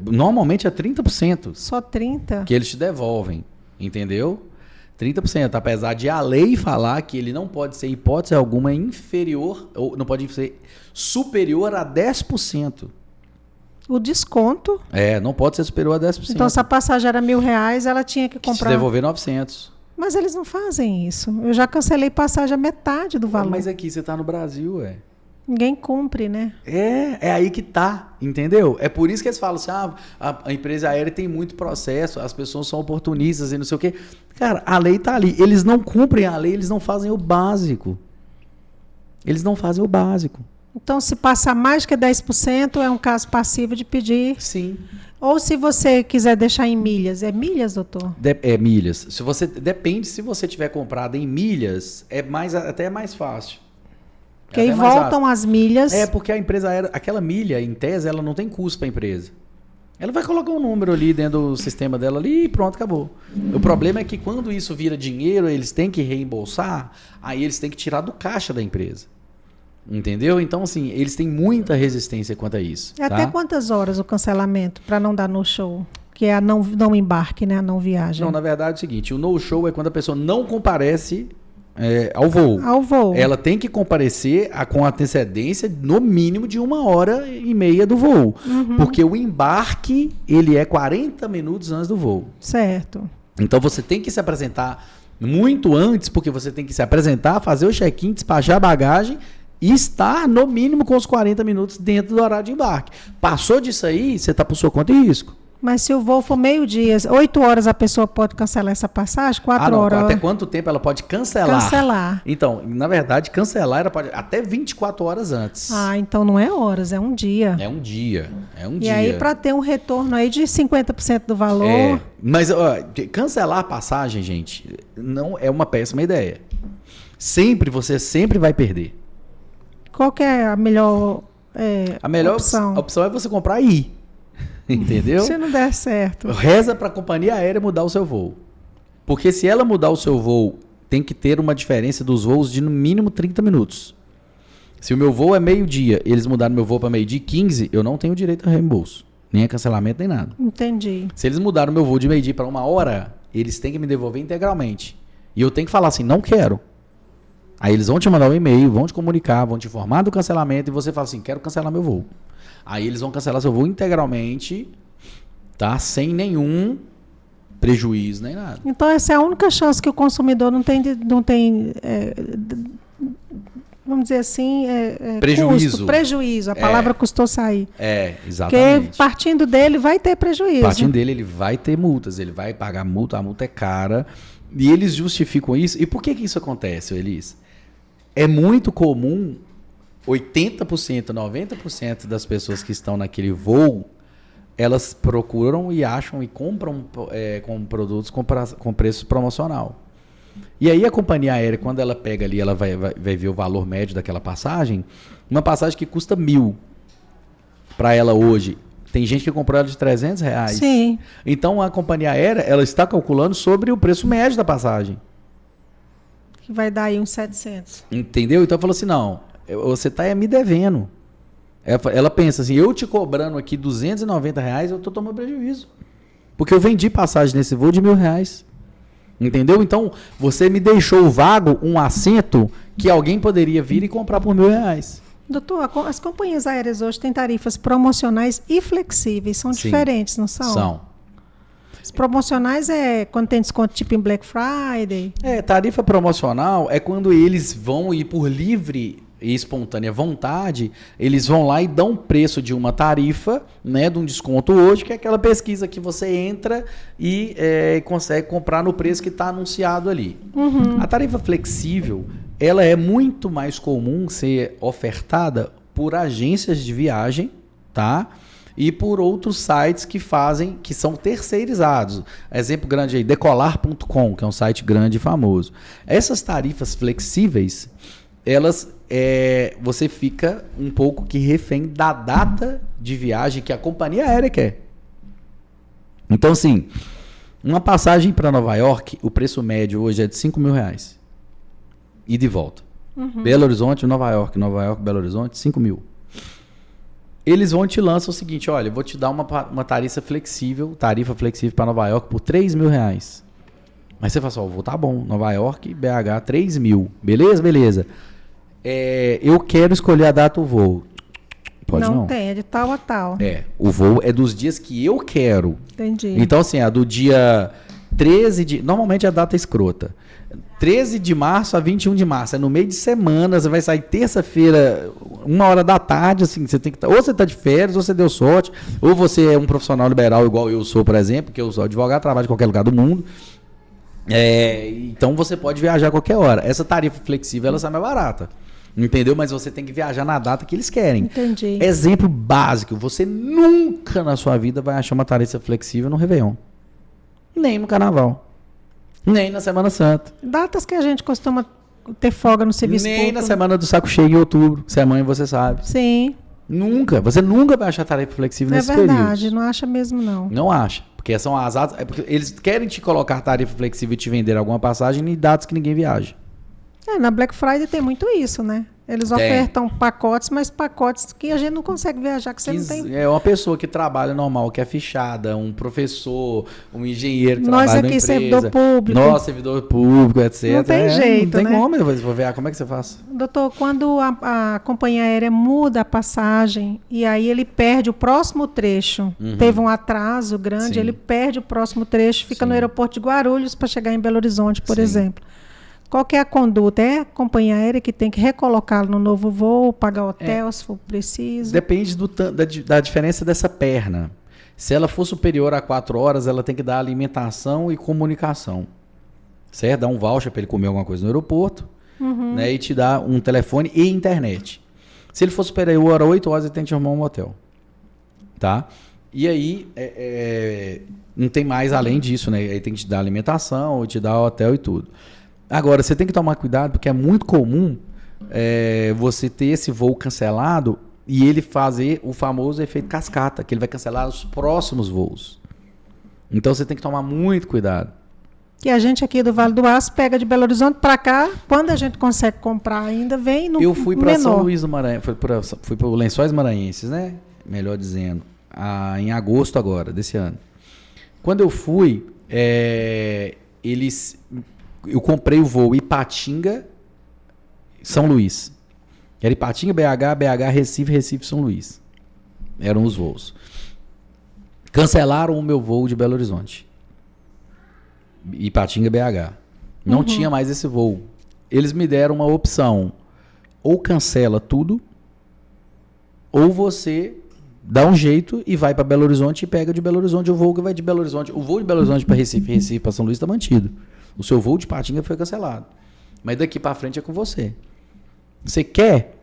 Normalmente é 30%.
Só 30%?
Que eles te devolvem, entendeu? 30%, apesar de a lei falar que ele não pode ser, hipótese alguma, inferior, ou não pode ser superior a 10%.
O desconto.
Não pode ser superior a 10%.
Então, se a passagem era R$1.000, ela tinha que comprar...
Se devolver 900.
Mas eles não fazem isso. Eu já cancelei passagem a metade do valor.
Mas aqui, você está no Brasil,
Ninguém cumpre, né?
É aí que tá, entendeu? É por isso que eles falam assim, a empresa aérea tem muito processo, as pessoas são oportunistas e não sei o quê. Cara, a lei tá ali. Eles não cumprem a lei, eles não fazem o básico. Eles não fazem o básico.
Então, se passar mais que 10%, é um caso passivo de pedir.
Sim.
Ou se você quiser deixar em milhas. É milhas, doutor?
Milhas. Depende, se você tiver comprado em milhas, até mais fácil.
Porque aí voltam as milhas.
Porque a empresa aérea, aquela milha, em tese, ela não tem custo para a empresa. Ela vai colocar um número ali dentro do sistema dela ali e pronto, acabou. O problema é que quando isso vira dinheiro, eles têm que reembolsar, aí eles têm que tirar do caixa da empresa. Entendeu? Então, assim, eles têm muita resistência quanto a isso.
Até quantas horas o cancelamento para não dar no show? Que é a não embarque, né? A não viagem.
Não, na verdade é o seguinte, o no-show é quando a pessoa não comparece ao voo.
Ao voo.
Ela tem que comparecer com antecedência no mínimo de 1h30 do voo.
Uhum.
Porque o embarque, ele é 40 minutos antes do voo.
Certo.
Então você tem que se apresentar muito antes, porque você tem que se apresentar, fazer o check-in, despachar a bagagem e estar no mínimo com os 40 minutos dentro do horário de embarque. Passou disso aí, você está por sua conta e risco.
Mas se o voo for meio-dia, 8 horas a pessoa pode cancelar essa passagem? 4 horas?
Até quanto tempo ela pode cancelar?
Cancelar.
Então, na verdade, cancelar ela pode até 24 horas antes.
Então não é horas, é um dia.
É um dia.
E aí, para ter um retorno aí de 50% do valor...
Mas cancelar a passagem, gente, não é uma péssima ideia. Você sempre vai perder.
Qual que é a melhor opção?
A opção é você comprar e ir. Entendeu?
Se não der certo.
Reza para a companhia aérea mudar o seu voo. Porque se ela mudar o seu voo, tem que ter uma diferença dos voos de no mínimo 30 minutos. Se o meu voo é meio-dia, eles mudaram meu voo para meio-dia e 15, eu não tenho direito a reembolso. Nem a cancelamento, nem nada.
Entendi.
Se eles mudaram meu voo de meio-dia para 1h, eles têm que me devolver integralmente. E eu tenho que falar assim, não quero. Aí eles vão te mandar um e-mail, vão te comunicar, vão te informar do cancelamento e você fala assim, quero cancelar meu voo. Aí eles vão cancelar seu voo integralmente, tá? Sem nenhum prejuízo nem nada.
Então, essa é a única chance que o consumidor não tem, vamos dizer assim,
prejuízo.
Prejuízo, a palavra custou sair.
Exatamente.
Porque partindo dele vai ter prejuízo.
Partindo dele, ele vai ter multas, ele vai pagar multa, a multa é cara. E eles justificam isso. E por que isso acontece, Elis? É muito comum, 80%, 90% das pessoas que estão naquele voo, elas procuram e acham e compram com produtos com preço promocional. E aí a companhia aérea, quando ela pega ali, ela vai ver o valor médio daquela passagem, uma passagem que custa 1.000 para ela hoje. Tem gente que comprou ela de R$300.
Sim.
Então a companhia aérea, ela está calculando sobre o preço médio da passagem.
Que vai dar aí uns 700.
Entendeu? Então falou assim, não, você está me devendo. Ela pensa assim, eu te cobrando aqui R$290, eu estou tomando prejuízo. Porque eu vendi passagem nesse voo de R$1.000. Entendeu? Então, você me deixou vago um assento que alguém poderia vir e comprar por R$1.000.
Doutor, as companhias aéreas hoje têm tarifas promocionais e flexíveis. São diferentes, não são?
São.
As promocionais é quando tem desconto tipo em Black Friday?
Tarifa promocional é quando eles vão ir por livre e espontânea vontade, eles vão lá e dão preço de uma tarifa, né, de um desconto hoje, que é aquela pesquisa que você entra e consegue comprar no preço que está anunciado ali. A tarifa flexível, ela é muito mais comum ser ofertada por agências de viagem, tá? E por outros sites que são terceirizados. Exemplo grande aí, decolar.com, que é um site grande e famoso. Essas tarifas flexíveis, elas você fica um pouco que refém da data de viagem que a companhia aérea quer. Então, assim, uma passagem para Nova York, o preço médio hoje é de R$5.000. E de volta. Belo Horizonte, Nova York, Belo Horizonte, 5.000. Eles vão te lançar o seguinte, olha, eu vou te dar uma tarifa flexível para Nova York por R$3.000. Mas você fala assim, tá bom, Nova York, BH, 3.000. Beleza? Eu quero escolher a data do voo. Pode não?
Não tem, é de tal a tal.
O voo é dos dias que eu quero.
Entendi.
Então, assim, a do dia 13 de... Normalmente é a data escrota. 13 de março a 21 de março. É no meio de semana, você vai sair terça-feira, 1h da tarde, assim, você tem que... Ou você tá de férias, ou você deu sorte, ou você é um profissional liberal igual eu sou, por exemplo, que eu sou advogado, trabalho em qualquer lugar do mundo. Então você pode viajar a qualquer hora. Essa tarifa flexível, ela sai mais barata. Entendeu? Mas você tem que viajar na data que eles querem.
Entendi.
Exemplo básico, você nunca na sua vida vai achar uma tarifa flexível no Réveillon. Nem no Carnaval. Nem na Semana Santa.
Datas que a gente costuma ter folga no serviço
nem
público.
Na Semana do Saco Cheio em outubro. Se é mãe, você sabe.
Sim.
Você nunca vai achar tarifa flexível nesse período. É verdade,
não acha mesmo não.
Não acha. Porque são as datas... porque eles querem te colocar tarifa flexível e te vender alguma passagem em datas que ninguém viaja.
Na Black Friday tem muito isso, né? Eles ofertam pacotes, mas pacotes que a gente não consegue viajar, que você não tem...
É uma pessoa que trabalha normal, que é fichada, um professor, um engenheiro que trabalha na empresa. Nós aqui,
servidor público.
Nós, servidor público, etc.
Não tem jeito,
não tem
né?
como, eu vou ver, como é que você faz?
Doutor, quando a companhia aérea muda a passagem e aí ele perde o próximo trecho, teve um atraso grande, ele perde o próximo trecho, fica no aeroporto de Guarulhos para chegar em Belo Horizonte, por exemplo. Qual que é a conduta? É a companhia aérea que tem que recolocá-lo no novo voo, pagar hotel se for preciso?
Depende da diferença dessa perna. Se ela for superior a 4 horas, ela tem que dar alimentação e comunicação. Certo? Dá um voucher para ele comer alguma coisa no aeroporto, né? E te dá um telefone e internet. Se ele for superior a 8 horas, ele tem que te arrumar um hotel. Tá? E aí, não tem mais além disso, né? Aí tem que te dar alimentação, te dar hotel e tudo. Agora, você tem que tomar cuidado, porque é muito comum você ter esse voo cancelado e ele fazer o famoso efeito cascata, que ele vai cancelar os próximos voos. Então, você tem que tomar muito cuidado.
E a gente aqui do Vale do Aço pega de Belo Horizonte para cá, quando a gente consegue comprar ainda, vem no menor.
Eu fui para São Luís do Maranhão, fui para os Lençóis Maranhenses, né? Melhor dizendo, em agosto agora, desse ano. Quando eu fui, eu comprei o voo Ipatinga, São Luís. Era Ipatinga, BH, Recife, São Luís. Eram os voos. Cancelaram o meu voo de Belo Horizonte. Ipatinga, BH. Não tinha mais esse voo. Eles me deram uma opção. Ou cancela tudo, ou você dá um jeito e vai para Belo Horizonte e pega de Belo Horizonte o voo que vai de Belo Horizonte. O voo de Belo Horizonte para Recife, Recife para São Luís está mantido. O seu voo de Ipatinga foi cancelado. Mas daqui para frente é com você. Você quer?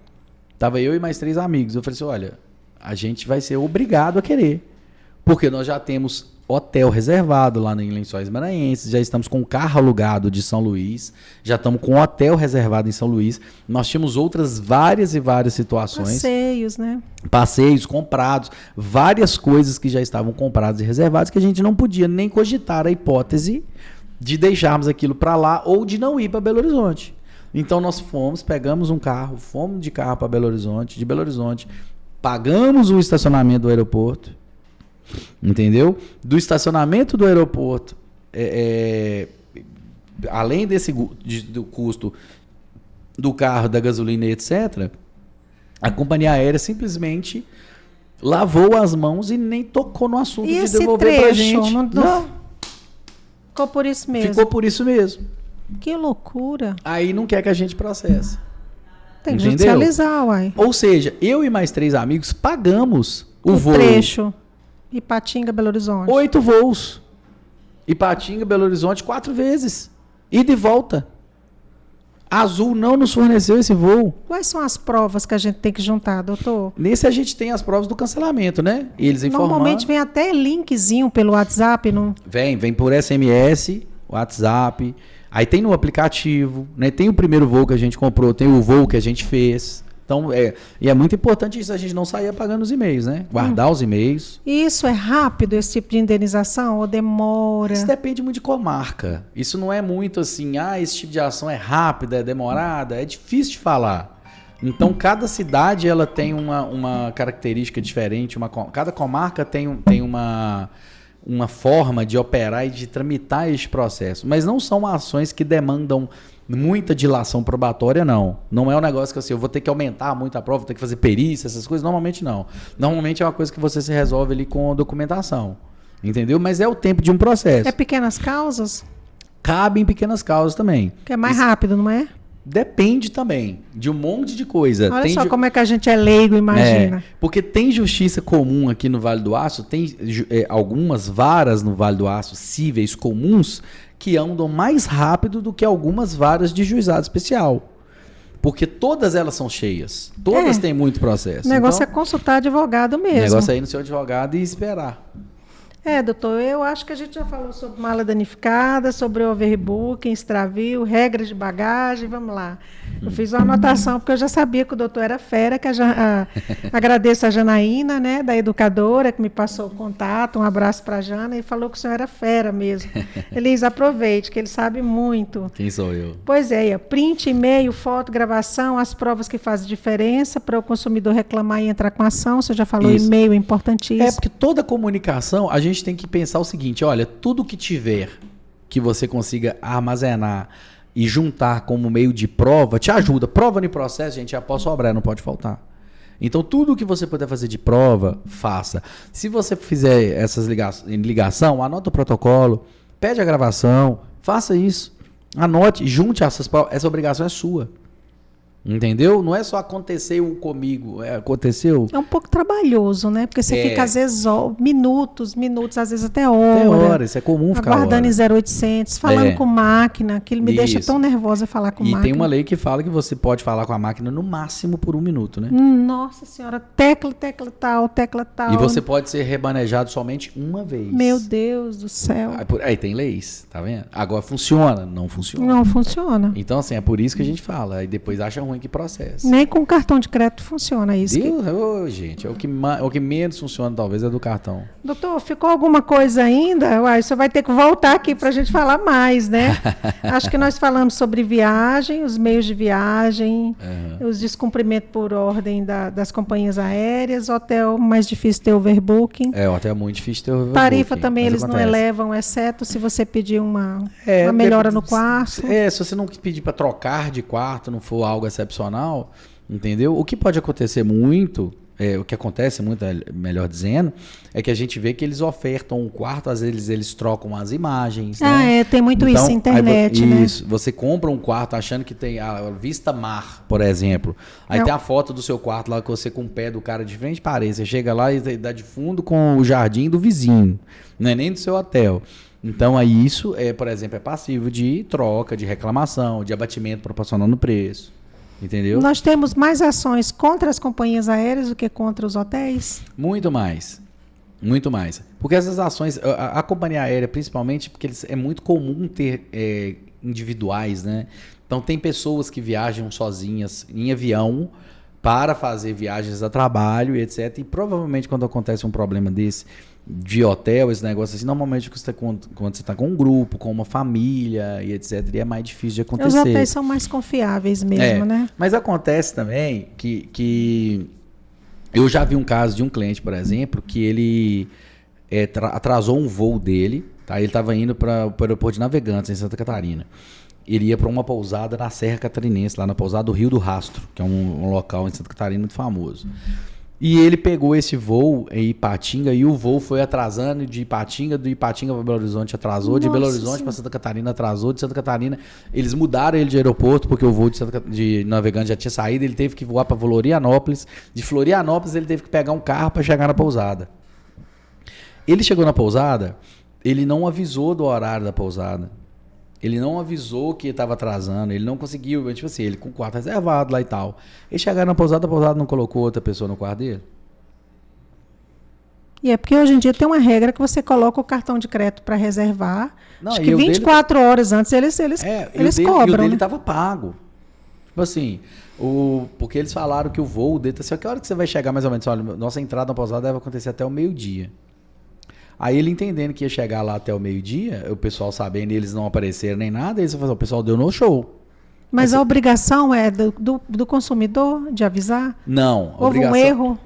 Tava eu e mais 3 amigos. Eu falei assim, olha, a gente vai ser obrigado a querer. Porque nós já temos hotel reservado lá em Lençóis Maranhenses, já estamos com o carro alugado de São Luís, já estamos com hotel reservado em São Luís. Nós tínhamos outras várias e várias situações.
Passeios, né?
Passeios comprados, várias coisas que já estavam compradas e reservadas que a gente não podia nem cogitar a hipótese de deixarmos aquilo para lá ou de não ir para Belo Horizonte. Então nós pegamos um carro, fomos de carro para Belo Horizonte, de Belo Horizonte, pagamos o estacionamento do aeroporto, entendeu? Do estacionamento do aeroporto, além do custo do carro, da gasolina, etc., a companhia aérea simplesmente lavou as mãos e nem tocou no assunto
e
de devolver pra gente.
Não. Ficou por isso mesmo.
Ficou por isso mesmo.
Que loucura.
Aí não quer que a gente processe.
Tem que judicializar, uai.
Ou seja, eu e mais 3 amigos pagamos o voo.
Trecho. Ipatinga, Belo Horizonte.
8 voos. Ipatinga, Belo Horizonte 4 vezes. Ida e volta. A Azul não nos forneceu esse voo.
Quais são as provas que a gente tem que juntar, doutor?
Nesse a gente tem as provas do cancelamento, né? Eles informando.
Normalmente vem até linkzinho pelo WhatsApp, não?
Vem por SMS, WhatsApp. Aí tem no aplicativo, né? Tem o primeiro voo que a gente comprou, tem o voo que a gente fez. Então, e é muito importante isso, a gente não sair apagando os e-mails, né? Guardar os e-mails.
Isso é rápido, esse tipo de indenização, ou demora?
Isso depende muito de comarca. Isso não é muito assim, esse tipo de ação é rápida, é demorada, é difícil de falar. Então, cada cidade ela tem uma característica diferente, cada comarca tem uma forma de operar e de tramitar este processo. Mas não são ações que demandam muita dilação probatória, não. Não é um negócio que assim, eu vou ter que aumentar muito a prova, vou ter que fazer perícia, essas coisas. Normalmente não. Normalmente é uma coisa que você se resolve ali com a documentação. Entendeu? Mas é o tempo de um processo.
É pequenas causas?
Cabe em pequenas causas também.
Que é mais rápido, não é?
Depende também de um monte de coisa.
Olha só como é que a gente é leigo, imagina.
Porque tem justiça comum aqui no Vale do Aço, tem algumas varas no Vale do Aço, cíveis comuns, que andam mais rápido do que algumas varas de juizado especial. Porque todas elas são cheias. Todas têm muito processo.
O negócio é consultar advogado mesmo.
O negócio é ir no seu advogado e esperar.
Doutor, eu acho que a gente já falou sobre mala danificada, sobre overbooking, extravio, regras de bagagem, vamos lá. Eu fiz uma anotação porque eu já sabia que o doutor era fera, que agradeço a Janaína, né, da educadora, que me passou o contato, um abraço para a Jana, e falou que o senhor era fera mesmo. Elis, aproveite, que ele sabe muito.
Quem sou eu?
Pois é, print, e-mail, foto, gravação, as provas que fazem diferença para o consumidor reclamar e entrar com ação, você já falou,
isso.
E-mail é importantíssimo.
Porque toda comunicação, a gente tem que pensar o seguinte, olha, tudo que tiver que você consiga armazenar e juntar como meio de prova, te ajuda. Prova no processo, gente, já pode sobrar, não pode faltar. Então, tudo que você puder fazer de prova, faça. Se você fizer essas ligação, anota o protocolo, pede a gravação, faça isso. Anote, junte essas provas. Essa obrigação é sua. Entendeu? Não é só aconteceu comigo, aconteceu.
É um pouco trabalhoso, né? Porque você fica, às vezes, minutos, às vezes até
Até
hora.
Isso é comum ficar
aguardando em 0800, falando com máquina. Aquilo me deixa tão nervosa falar com máquina.
E tem uma lei que fala que você pode falar com a máquina no máximo por 1 minuto, né?
Nossa senhora, tecla tal.
E você pode ser remanejado somente uma vez.
Meu Deus do céu.
Aí tem leis, tá vendo? Agora funciona? Não funciona.
Não funciona.
Então, assim, é por isso que a gente fala. Aí depois acha ruim que processo.
Nem com cartão de crédito funciona isso.
Gente, é o que menos funciona, talvez, é do cartão.
Doutor, ficou alguma coisa ainda? Você vai ter que voltar aqui para a gente falar mais, né? Acho que nós falamos sobre viagem, os meios de viagem, os descumprimentos por ordem das companhias aéreas, hotel mais difícil ter overbooking.
Hotel é muito difícil ter overbooking.
Tarifa também eles não elevam, exceto se você pedir uma melhora no quarto.
Se você não pedir para trocar de quarto, não for algo excepcional, entendeu? O que pode acontecer muito o que acontece muito, melhor dizendo, é que a gente vê que eles ofertam um quarto, às vezes eles trocam as imagens, né?
Tem muito então, isso na internet, né?
Isso, você compra um quarto achando que tem a vista mar, por exemplo. Aí tem a foto do seu quarto lá, que você com o pé do cara de frente para parede. Você chega lá e dá de fundo com o jardim do vizinho, não é nem do seu hotel. Então, aí isso, por exemplo, é passivo de troca, de reclamação, de abatimento proporcional no preço. Entendeu?
Nós temos mais ações contra as companhias aéreas do que contra os hotéis?
Muito mais. Muito mais. Porque essas ações, a companhia aérea, principalmente, porque é muito comum ter individuais, né? Então, tem pessoas que viajam sozinhas em avião para fazer viagens a trabalho e etc. E provavelmente, quando acontece um problema desse de hotel, esse negócio assim, normalmente quando você está com um grupo, com uma família e etc, e é mais difícil de acontecer.
Os hotéis são mais confiáveis mesmo, né?
Mas acontece também que eu já vi um caso de um cliente, por exemplo, que ele atrasou um voo dele, tá? Ele estava indo para o aeroporto de Navegantes, em Santa Catarina. Ele ia para uma pousada na Serra Catarinense, lá na pousada do Rio do Rastro, que é um local em Santa Catarina muito famoso. E ele pegou esse voo em Ipatinga e o voo foi atrasando de Ipatinga para Belo Horizonte atrasou, Nossa, de Belo Horizonte para Santa Catarina atrasou, de Santa Catarina eles mudaram ele de aeroporto porque o voo de Navegante já tinha saído, ele teve que voar para Florianópolis, de Florianópolis ele teve que pegar um carro para chegar na pousada. Ele chegou na pousada, ele não avisou do horário da pousada. Ele não avisou que estava atrasando, ele não conseguiu, tipo assim, ele com o quarto reservado lá e tal. Eles chegaram na pousada, a pousada não colocou outra pessoa no quarto dele?
E é porque hoje em dia tem uma regra que você coloca o cartão de crédito para reservar. Não, acho que 24 horas antes eles cobram. E o
dele estava pago. Tipo assim, porque eles falaram que o voo dele, assim, que hora que você vai chegar mais ou menos? Olha, nossa entrada na pousada deve acontecer até o meio-dia. Aí ele entendendo que ia chegar lá até o meio-dia, o pessoal sabendo, eles não apareceram nem nada, eles falaram, o pessoal deu no show.
Mas a obrigação é do consumidor de avisar?
Não.
Houve um erro?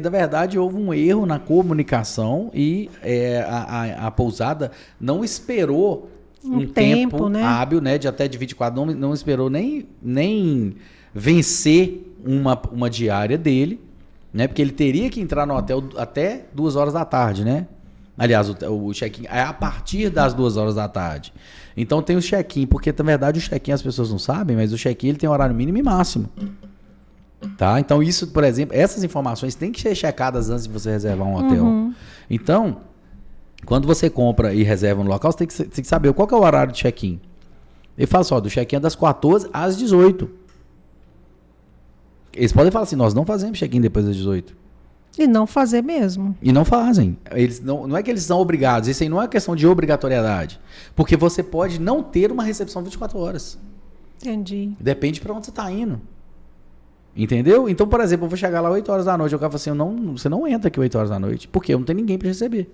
Na verdade, houve um erro na comunicação e a pousada não esperou um tempo né? hábil, né, de até de 24, não esperou nem vencer uma diária dele, né, porque ele teria que entrar no hotel até 2 horas da tarde, né? Aliás, o check-in é a partir das 2 horas da tarde. Então tem o check-in, porque na verdade o check-in as pessoas não sabem, mas o check-in ele tem horário mínimo e máximo. Tá? Então isso, por exemplo, essas informações têm que ser checadas antes de você reservar um hotel. Uhum. Então, quando você compra e reserva no local, você tem que saber qual que é o horário de check-in. Ele fala só, do check-in é das 14 às 18. Eles podem falar assim, nós não fazemos check-in depois das 18.
E não fazer mesmo.
E não fazem. Eles não é que eles são obrigados. Isso aí não é questão de obrigatoriedade. Porque você pode não ter uma recepção 24 horas.
Entendi.
Depende para onde você está indo. Entendeu? Então, por exemplo, eu vou chegar lá 8 horas da noite. O cara fala assim, você não entra aqui 8 horas da noite. Porque eu não tenho ninguém para receber.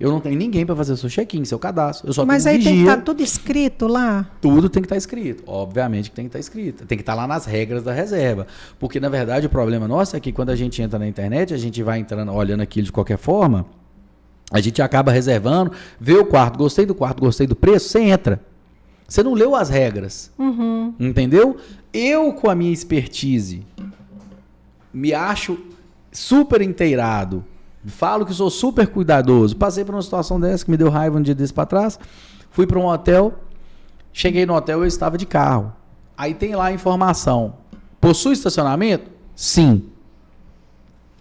Eu não tenho ninguém para fazer o seu check-in, seu cadastro. Eu só
Mas
tenho
aí
vigia.
tem que estar tudo escrito lá?
Tudo tem que estar escrito. Obviamente que tem que estar escrito. Tem que estar lá nas regras da reserva. Porque, na verdade, o problema nosso é que quando a gente entra na internet, a gente vai entrando, olhando aquilo de qualquer forma, a gente acaba reservando, vê o quarto, gostei do quarto, gostei do preço, você entra. Você não leu as regras.
Uhum.
Entendeu? Eu, com a minha expertise, me acho super inteirado. Falo que sou super cuidadoso. Passei por uma situação dessa que me deu raiva um dia desse para trás. Fui para um hotel. Cheguei no hotel, eu estava de carro. Aí tem lá a informação. Possui estacionamento? Sim.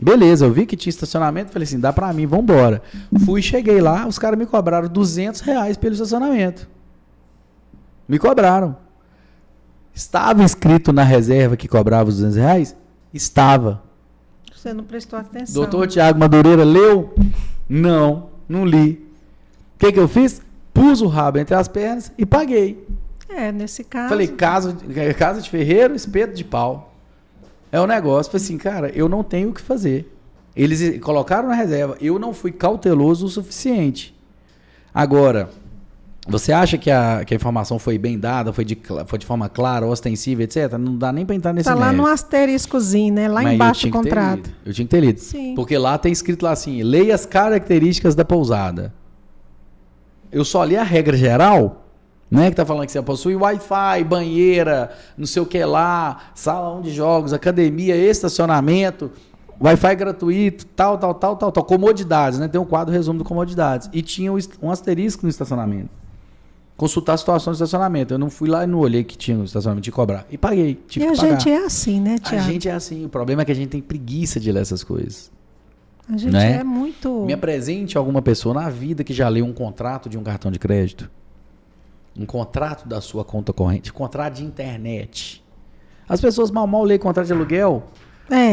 Beleza, eu vi que tinha estacionamento. Falei assim, dá para mim, vambora. Cheguei lá, os caras me cobraram R$200 pelo estacionamento. Me cobraram. Estava escrito na reserva que cobrava os R$200? Estava.
Você não prestou atenção.
Doutor Tiago Madureira leu? Não li. O que eu fiz? Pus o rabo entre as pernas e paguei.
Nesse caso...
Falei, casa de ferreiro, espeto de pau. É o negócio. Falei assim, cara, eu não tenho o que fazer. Eles colocaram na reserva. Eu não fui cauteloso o suficiente. Agora... Você acha que a informação foi bem dada, foi de forma clara, ostensiva, etc? Não dá nem para entrar nesse mérito.
Tá lá no asteriscozinho, né? Lá embaixo do contrato.
Eu tinha que ter lido.
Sim.
Porque lá tem escrito lá assim, leia as características da pousada. Eu só li a regra geral, né? Que tá falando que você possui Wi-Fi, banheira, não sei o que lá, salão de jogos, academia, estacionamento. Wi-Fi gratuito, tal. Comodidades, né? Tem um quadro resumo de comodidades. E tinha um asterisco no estacionamento. Consultar a situação do estacionamento. Eu não fui lá e não olhei que tinha no estacionamento de cobrar. E paguei.
E a gente é assim, né, Tiago?
A gente é assim. O problema é que a gente tem preguiça de ler essas coisas.
A gente é muito...
Me apresente alguma pessoa na vida que já leu um contrato de um cartão de crédito. Um contrato da sua conta corrente. Contrato de internet. As pessoas mal leem contrato de aluguel.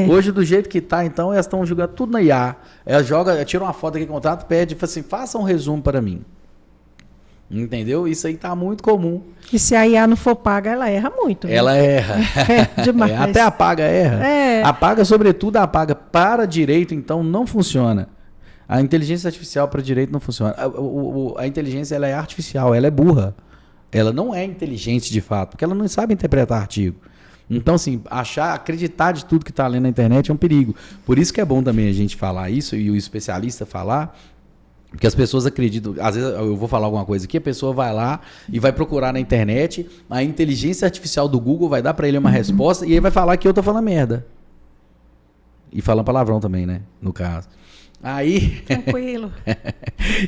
Hoje, do jeito que tá, então, elas estão jogando tudo na IA. Ela tira uma foto daquele contrato, pede e fala assim, faça um resumo para mim. Entendeu? Isso aí tá muito comum.
E se a IA não for paga, ela erra muito. Viu?
Ela erra.
Demais.
Até a paga erra. A paga, sobretudo, a paga para direito, então, não funciona. A inteligência artificial para direito não funciona. A inteligência ela é artificial, ela é burra. Ela não é inteligente de fato, porque ela não sabe interpretar artigo. Então, assim, acreditar de tudo que está ali na internet é um perigo. Por isso que é bom também a gente falar isso e o especialista falar. Porque as pessoas acreditam, às vezes eu vou falar alguma coisa aqui, a pessoa vai lá e vai procurar na internet, a inteligência artificial do Google vai dar para ele uma resposta e ele vai falar que eu tô falando merda. E falando palavrão também, né? No caso. Aí...
Tranquilo.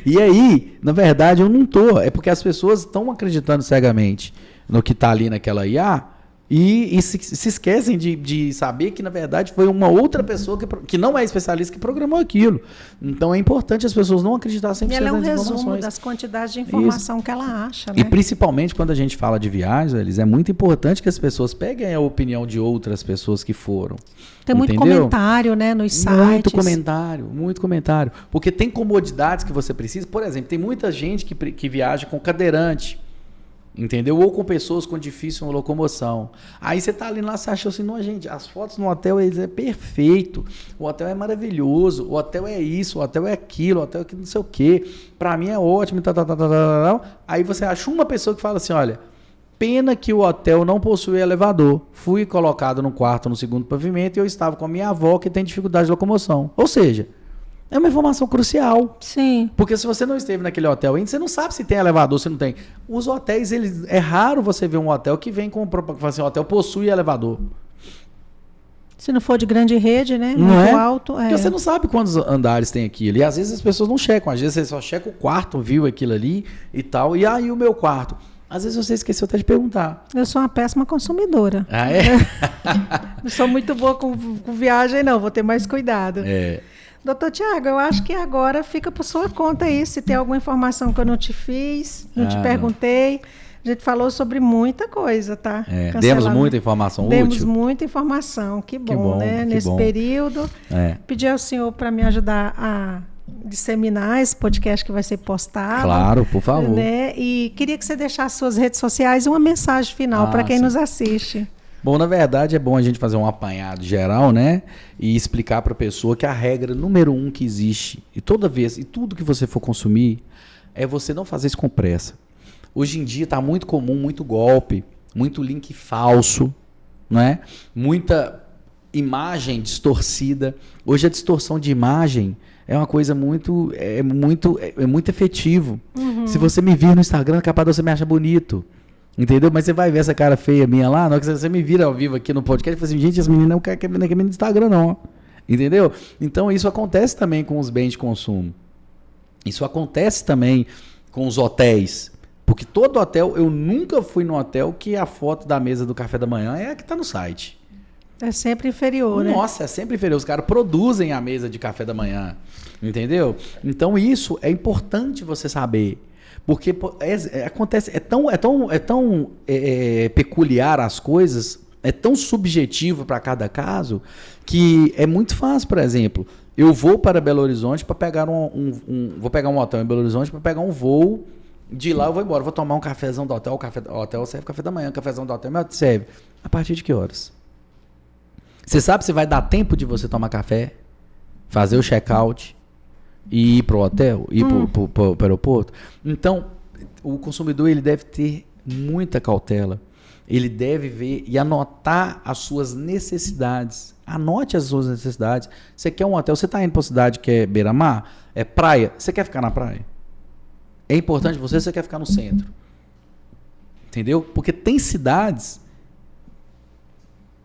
E aí, na verdade, eu não tô. É porque as pessoas estão acreditando cegamente no que tá ali naquela IA e se esquecem de saber que, na verdade, foi uma outra pessoa que não é especialista que programou aquilo. Então, é importante as pessoas não acreditarem 100% nas informações.
E ela é um resumo das quantidades de informação que ela acha, né?
E, principalmente, quando a gente fala de viagens, Elis, é muito importante que as pessoas peguem a opinião de outras pessoas que foram.
Tem muito comentário, né, nos sites.
Muito comentário. Porque tem comodidades que você precisa. Por exemplo, tem muita gente que viaja com cadeirante. Entendeu? Ou com pessoas com difícil locomoção. Aí você tá ali lá, você acha assim, não, gente, as fotos no hotel eles é perfeito, o hotel é maravilhoso, o hotel é isso, o hotel é aquilo, o hotel é aquilo, não sei o quê. Pra mim é ótimo, Aí você acha uma pessoa que fala assim, olha, pena que o hotel não possui elevador. Fui colocado no quarto no segundo pavimento e eu estava com a minha avó que tem dificuldade de locomoção. Ou seja, é uma informação crucial.
Sim.
Porque se você não esteve naquele hotel ainda, você não sabe se tem elevador, se não tem. Os hotéis, é raro você ver um hotel que vem com assim, o hotel possui elevador.
Se não for de grande rede, né?
Não
muito
é?
alto.
Porque você não sabe quantos andares tem aquilo. E às vezes as pessoas não checam. Às vezes você só checa o quarto, viu aquilo ali e tal. E aí o meu quarto? Às vezes você esqueceu até de perguntar.
Eu sou uma péssima consumidora.
Ah, é?
Não sou muito boa com viagem, não. Vou ter mais cuidado.
É.
Doutor Tiago, eu acho que agora fica por sua conta aí, se tem alguma informação que eu não te fiz, não te perguntei. A gente falou sobre muita coisa, tá?
Demos muita informação útil.
Demos muita informação, que bom, né? Nesse período. Pedi ao senhor para me ajudar a disseminar esse podcast que vai ser postado.
Claro, por favor.
Né? E queria que você deixasse suas redes sociais e uma mensagem final para quem nos assiste.
Bom, na verdade é bom a gente fazer um apanhado geral, né? E explicar para a pessoa que a regra número 1 que existe, e toda vez, e tudo que você for consumir, é você não fazer isso com pressa. Hoje em dia está muito comum, muito golpe, muito link falso, né? Muita imagem distorcida. Hoje a distorção de imagem é uma coisa muito efetivo. Uhum. Se você me vir no Instagram, capaz de você me achar bonito. Entendeu? Mas você vai ver essa cara feia minha lá, na hora que você me vira ao vivo aqui no podcast e fala assim, gente, as meninas não querem que no Instagram, não. Entendeu? Então isso acontece também com os bens de consumo. Isso acontece também com os hotéis. Porque todo hotel, eu nunca fui num hotel que a foto da mesa do café da manhã é a que está no site.
É sempre inferior, né?
Nossa, é sempre inferior. Os caras produzem a mesa de café da manhã. Entendeu? Então isso é importante você saber. Porque acontece, é tão peculiar as coisas, é tão subjetivo para cada caso, que é muito fácil, por exemplo. Eu vou para Belo Horizonte para pegar vou pegar um hotel em Belo Horizonte para pegar um voo, de lá eu vou embora, vou tomar um cafezão do hotel, o hotel serve café da manhã, o cafezão do hotel serve. A partir de que horas? Você sabe se vai dar tempo de você tomar café, fazer o check-out, e ir para o hotel, ir para o aeroporto? Então, o consumidor ele deve ter muita cautela. Ele deve ver e anotar as suas necessidades. Anote as suas necessidades. Você quer um hotel, você está indo para uma cidade que é beira-mar, é praia, você quer ficar na praia? É importante você quer ficar no centro. Entendeu? Porque tem cidades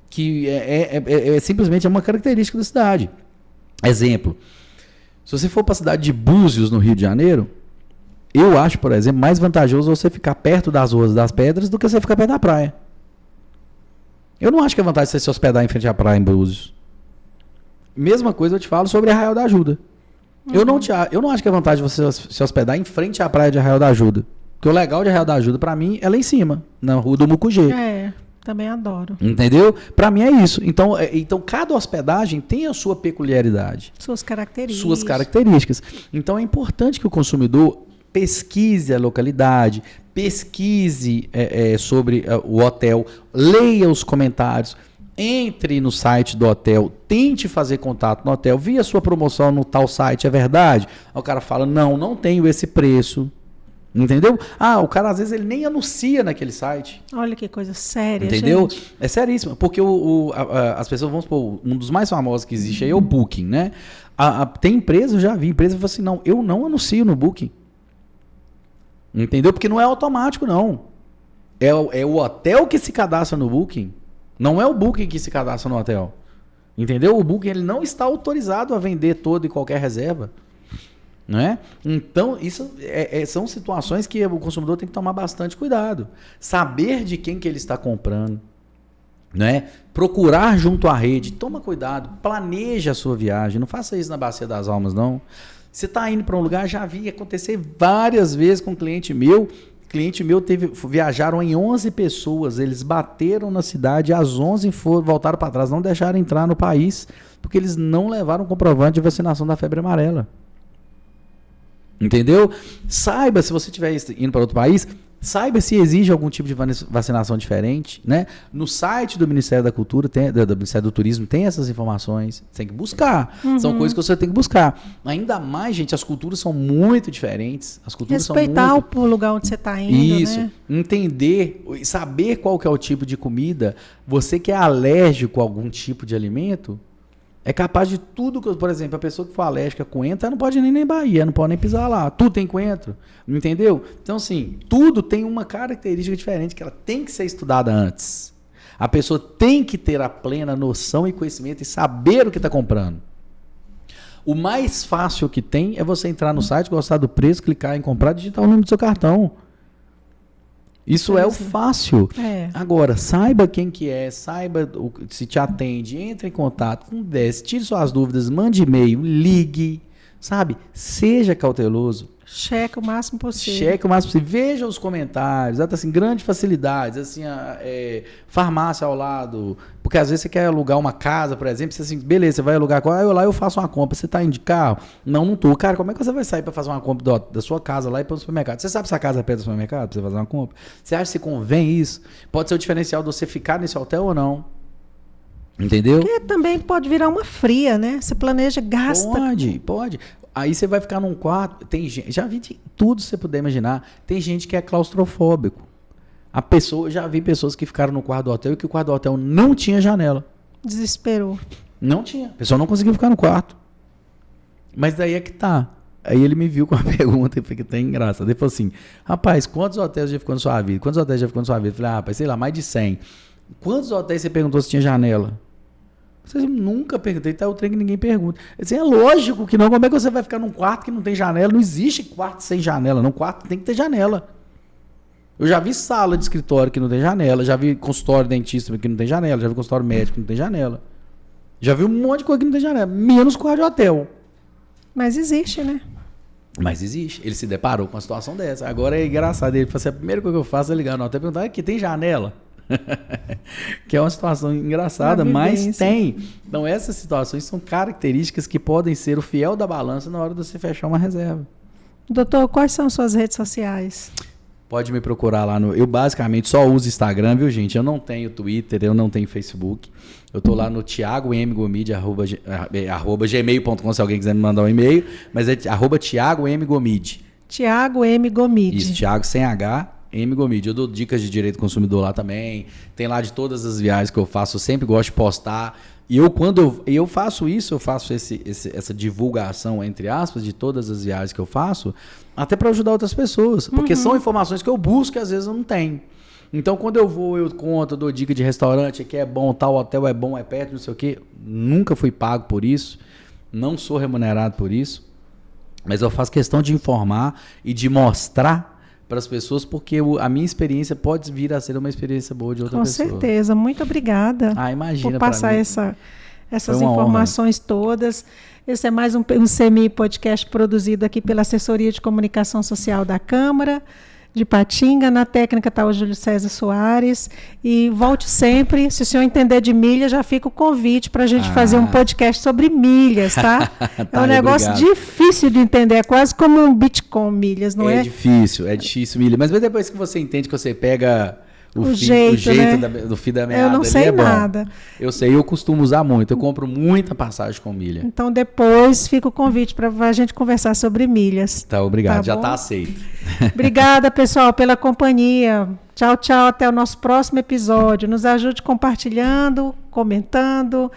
que simplesmente é uma característica da cidade. Exemplo, se você for para a cidade de Búzios, no Rio de Janeiro, eu acho, por exemplo, mais vantajoso você ficar perto das Ruas das Pedras do que você ficar perto da praia. Eu não acho que é vantagem você se hospedar em frente à praia em Búzios. Mesma coisa eu te falo sobre Arraial da Ajuda. Eu não acho que é vantagem você se hospedar em frente à praia de Arraial da Ajuda. Porque o legal de Arraial da Ajuda, pra mim, é lá em cima, na Rua do Mucugê.
Também adoro.
Entendeu? Pra mim é isso. Então, cada hospedagem tem a sua peculiaridade.
Suas
características. Então, é importante que o consumidor pesquise a localidade, pesquise sobre o hotel, leia os comentários, entre no site do hotel, tente fazer contato no hotel, via sua promoção no tal site, é verdade? Aí o cara fala, não tenho esse preço. Entendeu? O cara às vezes ele nem anuncia naquele site.
Olha que coisa séria,
entendeu?
Gente.
É seríssimo, porque as pessoas, vamos supor, um dos mais famosos que existe aí é o Booking, né? Tem empresa, eu já vi, empresa que fala assim, não, eu não anuncio no Booking. Entendeu? Porque não é automático, não. É o hotel que se cadastra no Booking. Não é o Booking que se cadastra no hotel. Entendeu? O Booking ele não está autorizado a vender toda e qualquer reserva. Não é? Então, isso são situações que o consumidor tem que tomar bastante cuidado. Saber de quem que ele está comprando. Né? Procurar junto à rede. Toma cuidado. Planeje a sua viagem. Não faça isso na Bacia das Almas, não. Você está indo para um lugar, já vi acontecer várias vezes com um cliente meu. Viajaram em 11 pessoas, eles bateram na cidade, às 11 voltaram para trás, não deixaram entrar no país, porque eles não levaram comprovante de vacinação da febre amarela. Entendeu? Saiba, se você estiver indo para outro país, saiba se exige algum tipo de vacinação diferente, né? No site do Ministério da Cultura, do Ministério do Turismo, tem essas informações. Você tem que buscar. São coisas que você tem que buscar. Ainda mais, gente, as culturas são muito diferentes.
Respeitar o lugar onde você está indo,
isso,
né?
Entender, saber qual que é o tipo de comida. Você que é alérgico a algum tipo de alimento, é capaz de tudo, por exemplo, a pessoa que for alérgica a coentro, ela não pode nem Bahia, não pode nem pisar lá. Tudo tem coentro, entendeu? Então, assim, tudo tem uma característica diferente que ela tem que ser estudada antes. A pessoa tem que ter a plena noção e conhecimento e saber o que está comprando. O mais fácil que tem é você entrar no site, gostar do preço, clicar em comprar, digitar o número do seu cartão. Isso é o fácil. Agora, saiba quem que é, saiba se te atende, entre em contato, converse, tire suas dúvidas, mande e-mail, ligue, sabe? Seja cauteloso.
Cheque o máximo possível.
Veja os comentários, assim, grandes facilidades, assim, farmácia ao lado, porque às vezes você quer alugar uma casa, por exemplo, você assim, beleza, você vai alugar, eu faço uma compra, você está indo de carro? Não estou. Cara, como é que você vai sair para fazer uma compra da sua casa lá e para o supermercado? Você sabe se a casa é perto do supermercado para você fazer uma compra? Você acha que convém isso? Pode ser o diferencial de você ficar nesse hotel ou não? Entendeu?
Porque também pode virar uma fria, né? Você planeja, gasta.
Pode. Aí você vai ficar num quarto, tem gente, já vi tudo que você puder imaginar, tem gente que é claustrofóbico. Já vi pessoas que ficaram no quarto do hotel e que o quarto do hotel não tinha janela.
Desesperou.
Não tinha, a pessoa não conseguiu ficar no quarto. Mas daí é que tá. Aí ele me viu com a pergunta e fica até engraçado. Ele falou assim, rapaz, quantos hotéis já ficou na sua vida? Eu falei, rapaz, sei lá, mais de 100. Quantos hotéis você perguntou se tinha janela? Vocês nunca perguntei, tá o trem que ninguém pergunta. Assim, é lógico que não. Como é que você vai ficar num quarto que não tem janela? Não existe quarto sem janela. Não, quarto tem que ter janela. Eu já vi sala de escritório que não tem janela. Já vi consultório dentista que não tem janela. Já vi consultório médico que não tem janela. Já vi um monte de coisa que não tem janela. Menos quarto de hotel.
Mas existe, né?
Mas existe. Ele se deparou com uma situação dessa. Agora é engraçado. Ele falou assim, a primeira coisa que eu faço é ligar no hotel e perguntar, aqui tem janela? Que é uma situação engraçada, mas tem. Então essas situações são características que podem ser o fiel da balança na hora de você fechar uma reserva.
Doutor, quais são suas redes sociais?
Pode me procurar lá eu basicamente só uso Instagram, viu, gente? Eu não tenho Twitter, eu não tenho Facebook. Eu tô lá no thiagomgomide, arroba gmail.com, se alguém quiser me mandar um e-mail, mas é @thiagomgomide.
Thiago M. Gomide.
Isso, Thiago sem H, M. Gomide. Eu dou dicas de direito do consumidor lá também. Tem lá de todas as viagens que eu faço. Eu sempre gosto de postar. E quando eu faço isso, eu faço essa divulgação, entre aspas, de todas as viagens que eu faço, até para ajudar outras pessoas. Porque são informações que eu busco e às vezes eu não tenho. Então, quando eu vou, eu conto, eu dou dica de restaurante, que é bom, tal hotel é bom, é perto, não sei o quê. Nunca fui pago por isso. não sou remunerado por isso, mas eu faço questão de informar e de mostrar para as pessoas, porque a minha experiência pode vir a ser uma experiência boa de outra pessoa.
Com certeza. Muito obrigada
Imagina,
por passar
mim,
essas informações todas. Esse é mais um semi-podcast produzido aqui pela Assessoria de Comunicação Social da Câmara de Patinga. Na técnica está o Júlio César Soares. E volte sempre. Se o senhor entender de milhas, já fica o convite para a gente fazer um podcast sobre milhas, tá? É um negócio difícil de entender. É quase como um Bitcoin milhas, não é?
É difícil milhas. Mas depois que você entende que você pega o
jeito né?
do fio da meada,
eu não sei nada.
Eu sei, eu costumo usar muito. Eu compro muita passagem com milha.
Então depois fica o convite para a gente conversar sobre milhas.
Tá, obrigado.
Tá
já
bom?
está aceito.
Obrigada, pessoal, pela companhia. Tchau, tchau. Até o nosso próximo episódio. Nos ajude compartilhando, comentando.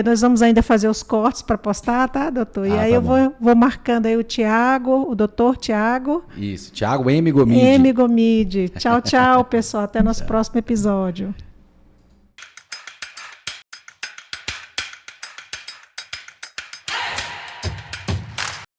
Nós vamos ainda fazer os cortes para postar, tá, doutor? E aí eu vou marcando aí o doutor Tiago.
Isso, Tiago M. Gomide.
M. Gomide. Tchau, tchau, pessoal. Até nosso próximo episódio.